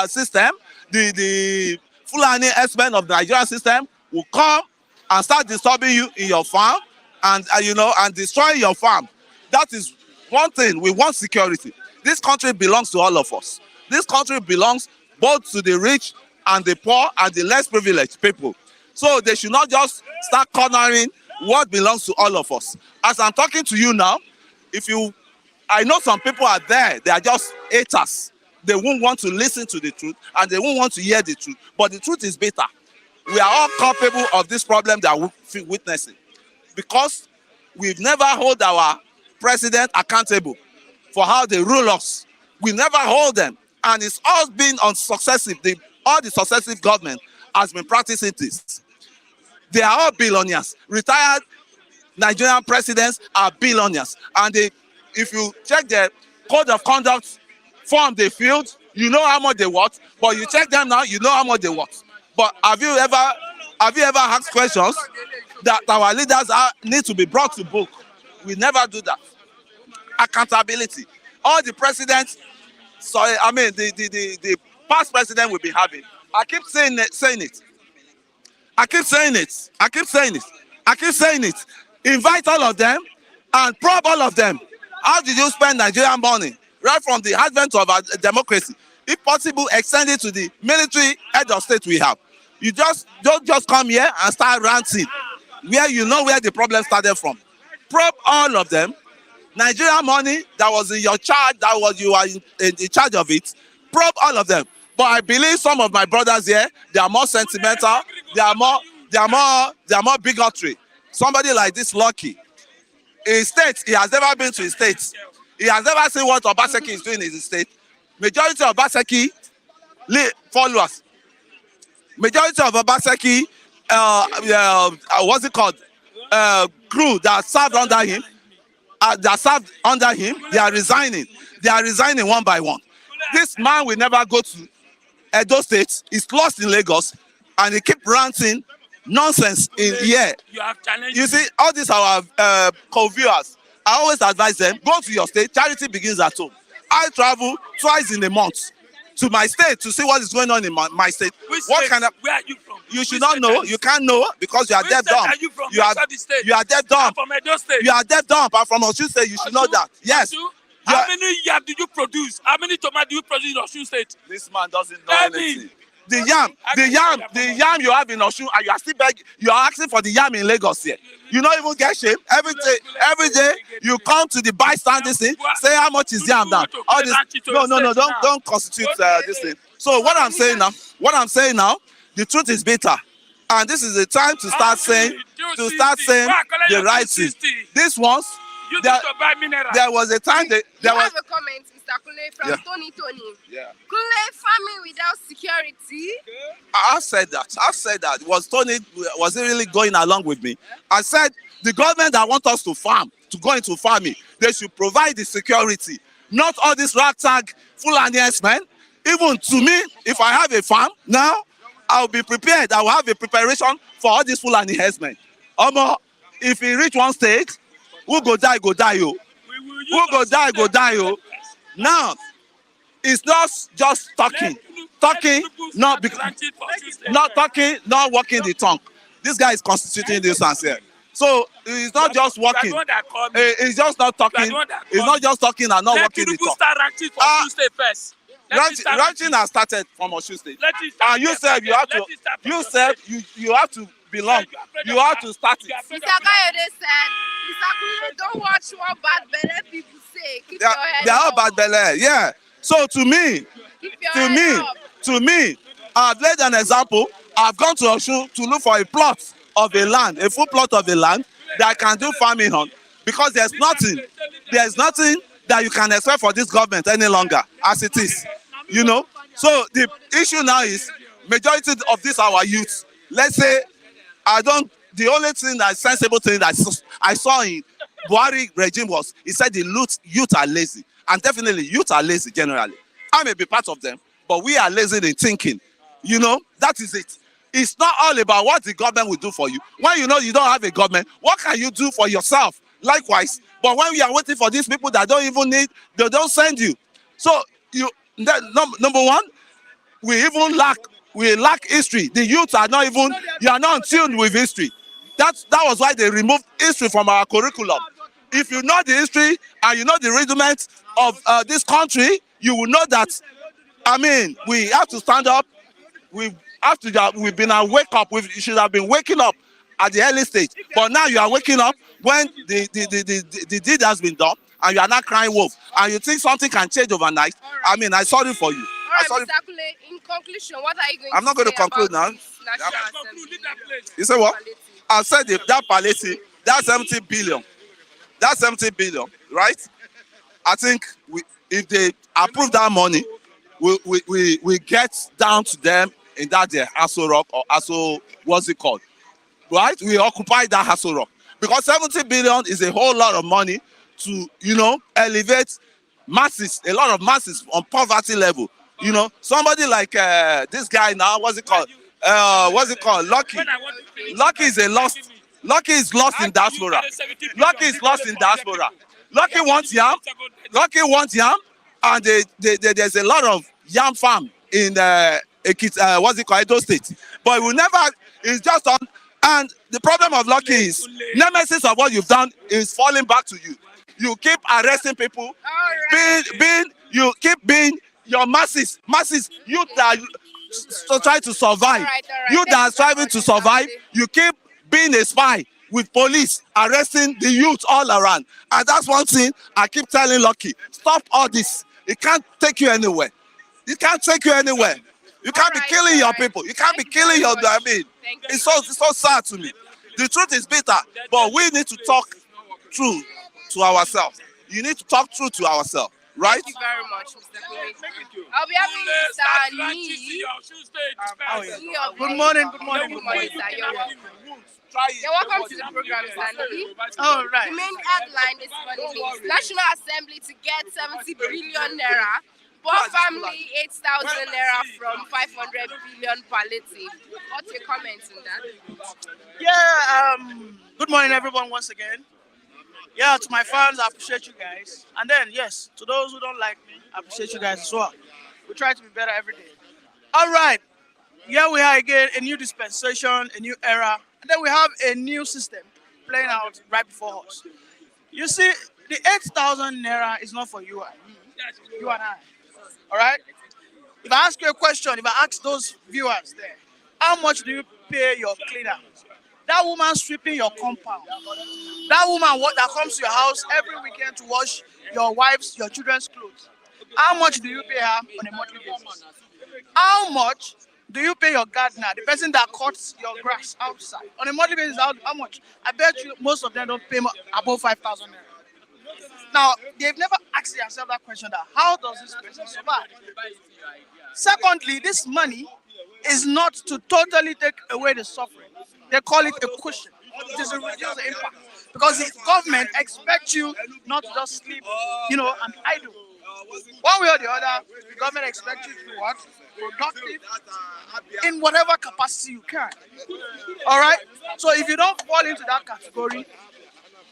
system, the Fulani S-men of the Nigerian system will come and start disturbing you in your farm and destroying your farm. That is one thing. We want security. This country belongs to all of us. This country belongs both to the rich and the poor and the less privileged people. So they should not just start cornering what belongs to all of us. As I'm talking to you now, I know some people are there, they are just haters. They won't want to listen to the truth and they won't want to hear the truth. But the truth is bitter. We are all culpable of this problem that we're witnessing because we've never hold our president accountable for how they rule us. We never hold them. And it's all been on successive, all the successive government has been practicing this. They are all billionaires. Retired Nigerian presidents are billionaires. And if you check their code of conduct form they filled, you know how much they worth. But you check them now, you know how much they worth. But have you ever asked questions that our leaders need to be brought to book? We never do that. Accountability. All the presidents, the past president will be having. I keep saying it. I keep saying it. Invite all of them and probe all of them. How did you spend Nigerian money right from the advent of our democracy? If possible, extend it to the military head of state we have. You don't just come here and start ranting where you know where the problem started from. Probe all of them. Nigerian money that was in your charge, you are in charge of it. Probe all of them. But I believe some of my brothers here, they are more sentimental, they are more bigotry. Somebody like this Lucky, in state, he has never been to his state. He has never seen what Obaseki is doing in his state. Majority of Obaseki followers, majority of Obaseki, what's it called, crew that served under him, they are resigning. They are resigning one by one. This man will never go to Edo State. He's lost in Lagos, and he keep ranting nonsense in here. You see, all these our co-viewers, I always advise them, go to your state. Charity begins at home. I travel twice in a month to my state to see what is going on in my state. What kind of, where are you from? you should not know. You can't know because you are deaf dumb. Are you from? You are deaf dumb. From Edo State. You are deaf dumb. But from Osun State, you should know that. Yes. How many yam did you produce? How many tomatoes do you produce in Osun State? This man doesn't know anything. The yam you have in Osun, and you are still begging. You are asking for the yam in Lagos here. You don't even get shame. Every day you come to the bystanders thing, say how much is yam now. All this, no, don't constitute this thing. So what I'm saying now, the truth is bitter, and this is the time to start saying the right thing. This ones, there was a time that there was. Have a comment, Mr. Kule, from Tony. Yeah. Kule, farming without security. I've said that. Was he really going along with me? I said the government that want us to farm, to go into farming, they should provide the security, not all this ragtag Fulani men. Even to me, if I have a farm now, I'll be prepared. I will have a preparation for all these Fulani herdsmen. If he reach one stage, who go die, yo. Who go die, yo. Now, it's not just talking, not talking, not walking the tongue. This guy is constituting this answer. So he's not just walking. He's just not talking. He's not just talking and not walking the talk. Start ranching for Osun State first. Ranching has started from Osun State. And you said you have to. You said you have to belong. You have to start it. Mr. Kayode said, Mr. Kule, don't watch what bad belly people say. Keep your head They are all up. bad belly. Yeah. So to me, I've laid an example. I've gone to Osun to look for a plot of a land, a full plot of a land that I can do farming on, because there's nothing that you can expect for this government any longer as it is. You know. So the issue now is majority of this our youth. Let's say the only thing that sensible thing that I saw in Buhari regime was he said the youth are lazy, and definitely youth are lazy generally. I may be part of them, but we are lazy in thinking. You know, that is it. It's not all about what the government will do for you. When you know you don't have a government, what can you do for yourself? Likewise, but when we are waiting for these people that don't even need, they don't send you. So number one, we lack history. The youth are not even, you are not in tune with history. That was why they removed history from our curriculum. If you know the history and you know the rudiments of this country, you will know that, we have to stand up. We've been wake up. You should have been waking up at the early stage. But now you are waking up when the deed has been done, and you are not crying wolf. And you think something can change overnight. Right. I'm sorry for you. All right, Mr. Kule, in conclusion, what are you going to say? I'm not going to conclude now. You say what? I said that palliative, that's 70 billion. That's 70 billion, right? I think if they approve that money, we get down to them in that their Aso Rock or Aso, what's it called? Right? We occupy that Aso Rock. Because 70 billion is a whole lot of money to, elevate masses, a lot of masses on poverty level. Somebody like this guy now, what's it called? Lucky. Lucky is lost in diaspora. Lucky is lost in diaspora. Lucky wants yam. And there's a lot of yam farm in Edo State. But we never, it's just on. And the problem of Lucky is, nemesis of what you've done is falling back to you. You keep arresting people, you keep being your masses, youth that try to survive. All right. You that are striving to survive, you keep being a spy with police, arresting the youth all around. And that's one thing I keep telling Lucky, stop all this. It can't take you anywhere. It can't take you anywhere. You can't be Alright, killing your alright. people. You can't be Thank you killing very your. much. I mean, Thank you. it's so sad to me. The truth is bitter, but we need to talk true to ourselves. You need to talk true to ourselves, right? Thank you very much, Mr. Kule. I'll be having Mr. Nee. Good morning, good morning, Good good morning, morning. sir. You're welcome. You're welcome to the program, Mr. Nee. All The right. main headline this morning is National Assembly to get 70 billion naira. Poor family 8,000 naira from 500 billion palliative. What's your comments on that? Yeah, good morning, everyone, once again. Yeah, to my fans, I appreciate you guys. And then, yes, to those who don't like me, I appreciate you guys as well. We try to be better every day. All right, here we are again, a new dispensation, a new era. And then we have a new system playing out right before us. You see, the 8,000 naira is not for you and me, you and I. All right? If I ask you a question, if I ask those viewers there, how much do you pay your cleaner? That woman sweeping your compound. That woman that comes to your house every weekend to wash your wife's, your children's clothes. How much do you pay her on a monthly basis? How much do you pay your gardener, the person that cuts your grass outside? On a monthly basis, how much? I bet you most of them don't pay above 5,000 naira. Now, they've never asked themselves that question, that how does this person survive? Secondly, this money is not to totally take away the suffering. They call it a cushion. It is to reduce the impact. Because the government expects you not to just sleep, and idle. One way or the other, the government expects you to be what? Productive in whatever capacity you can. All right? So if you don't fall into that category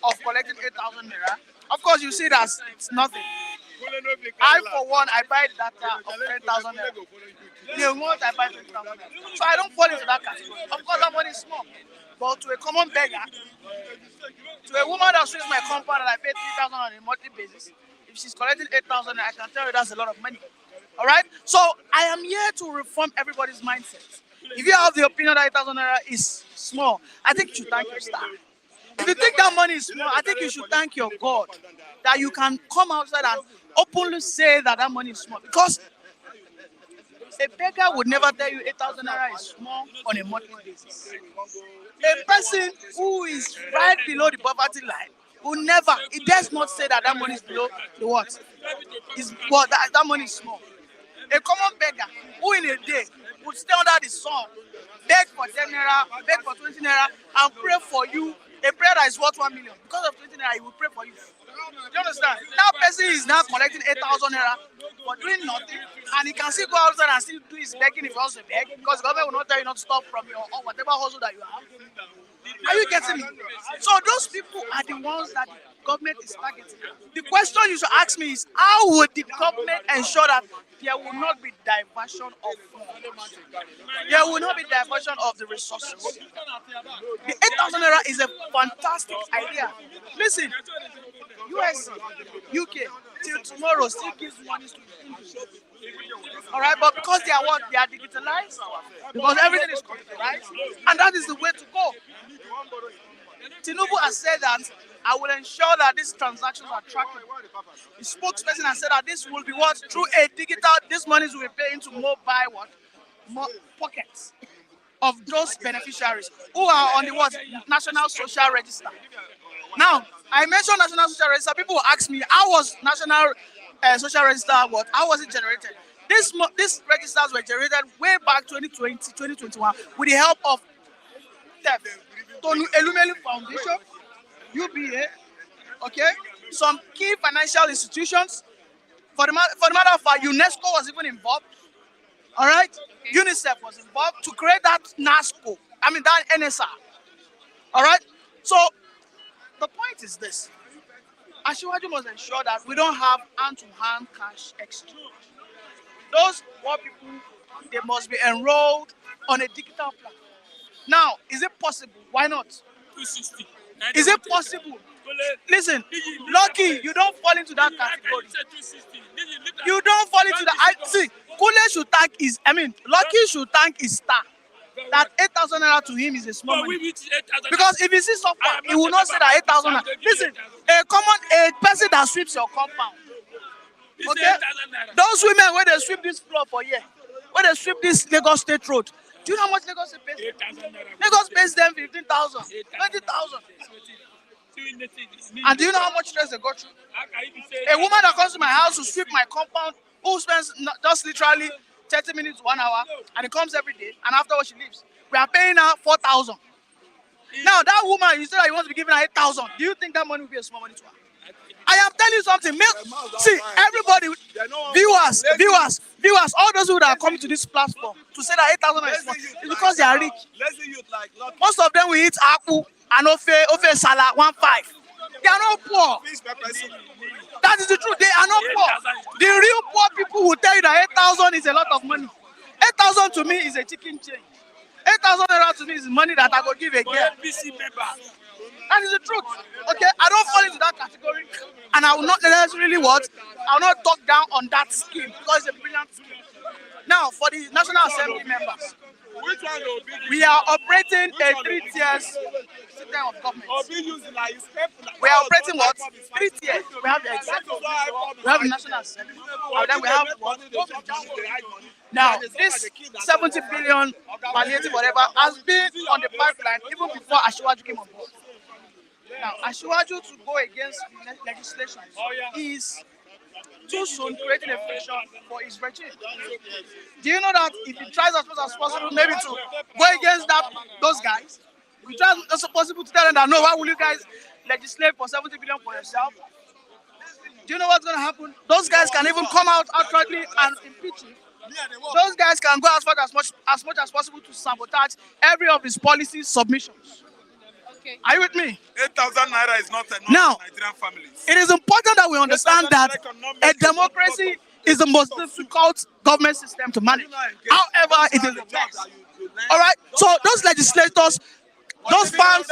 of collecting 8,000 naira, of course you see that it's nothing. I, for one, I buy data of 10,000 naira. The most I buy 20,000 naira. So I don't fall into that category. Of course, that money is small. But to a common beggar, to a woman that sweeps my compound and I pay 3,000 on a monthly basis, if she's collecting 8,000, I can tell you that's a lot of money. All right? So I am here to reform everybody's mindset. If you have the opinion that 8,000 naira is small, I think you should thank your star. If you think that money is small, I think you should thank your God that you can come outside and openly say that that money is small. Because a beggar would never tell you 8,000 naira is small on a monthly basis. A person who is right below the poverty line will never, he does not say that that money is below the what? That money is small. A common beggar who in a day would stay under the sun, beg for 10 naira, beg for 20 naira, and pray for you. A prayer that is worth 1 million. Because of 20 naira, he will pray for you. You understand? That person is now collecting 8,000 naira for doing nothing, and he can still go outside and still do his begging if he wants to beg, because the government will not tell you not to stop from your or whatever hustle that you have. Are you getting me? So those people are the ones that the government is targeting. The question you should ask me is, how would the government ensure that there will not be diversion of funds? There will not be diversion of the resources. The 8,000 naira is a fantastic idea. Listen, US, UK, till tomorrow still gives money to India. All right, but because they are what? They are digitalized, because everything is computerized, and that is the way to go. Tinubu has said that I will ensure that these transactions are tracked. The spokesperson has said that this will be what? Through a digital, this money will be paid into mobile what? Pockets of those beneficiaries who are on the what? National Social Register. Now, I mentioned National Social Register. People will ask me, how was National Social Register what? How was it generated? These registers were generated way back 2020, 2021 with the help of TEF, Tonu Elumelu Foundation, UBA, okay, some key financial institutions. For the matter of fact, UNESCO was even involved. All right, UNICEF was involved to create that NASCO. That NSR. All right, so the point is this: Asiwaju must ensure that we don't have hand-to-hand cash exchange. Those poor people, they must be enrolled on a digital platform. Now, is it possible? Why not? 260. Is it possible? Listen, Lucky, you don't fall into that category. You don't fall into that. See, Kule should thank Lucky should thank his star. That 8,000 naira to him is a small money. Because if he sees so far, he will not say that 8,000 naira. Listen, a person that sweeps your compound, Okay? Those women where they sweep this floor for year, where they sweep this Lagos State Road. Do you know how much Lagos State pays them? Lagos pays them 15,000, 20,000. And do you know how much stress they go through? A woman that comes to my house to sweep my compound, who spends just literally 30 minutes to 1 hour, and it comes every day, and afterwards she leaves. We are paying her 4,000. Now that woman, you say that you want to be giving her 8,000. Do you think that money will be a small money to her? I am telling you something. See, everybody, viewers, all those who that are coming to this platform to say that 8,000 is small, it's because they are rich. Most of them will eat akpu and ofe sala 1.5. They are not poor. That is the truth. They are not poor. The real poor people will tell you that 8,000 is a lot of money. 8,000 to me is a chicken change. 8,000 naira to me is money that I go give a girl. That is the truth. Okay, I don't fall into that category, and I will not necessarily what? I will not talk down on that scheme because it's a brilliant scheme. Now, for the National Assembly members, we are operating a 3 tiers system of government. We are operating what? 3 tiers. We have the executive, we have the National Assembly, and then we have what? Now, this 70 billion palliative whatever has been on the pipeline even before Asiwaju came on board. Now, Asiwaju to go against the legislation is too soon creating a friction for his regime. Do you know that if he tries as much as possible maybe to go against those guys, we try as possible to tell them that no, why will you guys legislate for 70 billion for yourself? Do you know what's going to happen? Those guys can even come out outrightly and impeach him. Those guys can go as far as much as possible to sabotage every of his policy submissions. Okay. Are you with me? 8,000 naira is not enough now, for Nigerian families. It is important that we understand that a democracy is the most difficult government system to manage. However, it is the best. All right? So those legislators, those fans,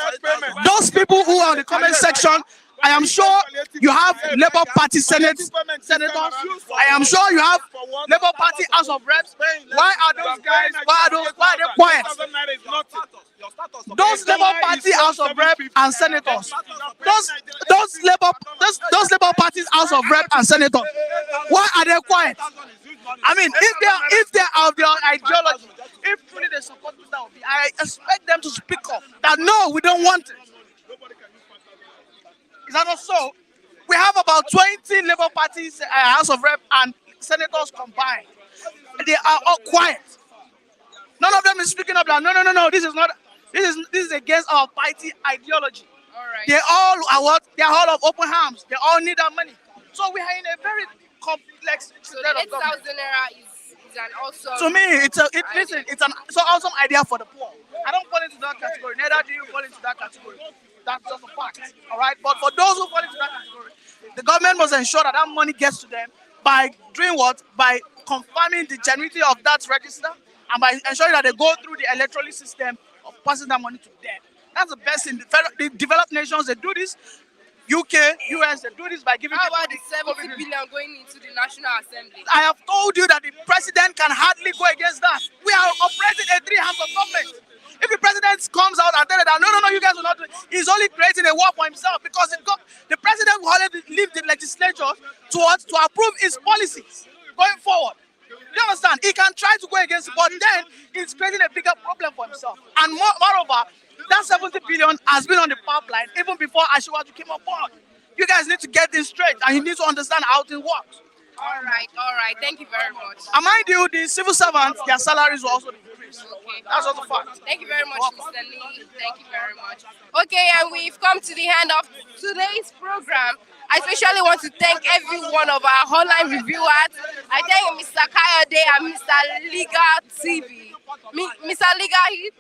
those people who are in the comment section, I am sure you have Labour Party senators. I am sure you have Labour Party House of Reps. Why are those guys? Why are they quiet? Those Labour Party House of Reps and senators. Those Labour Party's House of Reps and senators. Why are they quiet? I mean, if they are of their ideology, if truly they support Mr. Obi, I expect them to speak up that no, we don't want it. Is that not so? We have about 20 Labour Party's House of Rep and senators combined. They are all quiet. None of them is speaking up like, no, this is against our party ideology. All right. They all are what? They are all of open arms. They all need our money. So we are in a very complex so the 8,000 naira is an awesome. To me, it's an awesome idea for the poor. I don't fall into that category. Neither do you fall into that category. That's just a fact. All right. But for those who fall into that category, the government must ensure that that money gets to them by doing what? By confirming the genuinity of that register and by ensuring that they go through the electronic system of passing that money to them. That's the best in the developed nations. They do this. UK, US, they do this by giving. How about the 70 billion going into the National Assembly? I have told you that the president can hardly go against that. We are operating a 3 arms of government. If the president comes out and tells that no, you guys will not do it, he's only creating a war for himself because the president will only leave the legislature to approve his policies going forward. You understand? He can try to go against it, but then he's creating a bigger problem for himself. And moreover, that 70 billion has been on the pipeline even before Asiwaju came on board. You guys need to get this straight and you need to understand how it works. All right. Thank you very much. And mind you, the civil servants, their salaries will also increase. Okay. That's also fact. Thank you very much, Mr. Lee. Thank you very much. Okay, and we've come to the end of today's program. I especially want to thank every one of our online reviewers. I thank Mr. Kayode and Mr. Liga TV. Mr. Liga,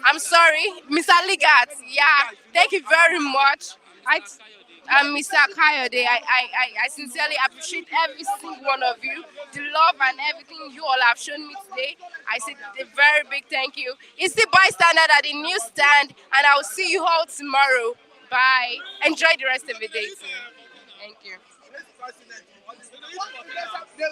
I'm sorry, Mr. Ligat. Yeah, thank you very much. Mr. Kayode, I sincerely appreciate every single one of you, the love and everything you all have shown me today. I say a very big thank you. It's the bystander at the newsstand, and I will see you all tomorrow. Bye. Enjoy the rest of the day. Thank you.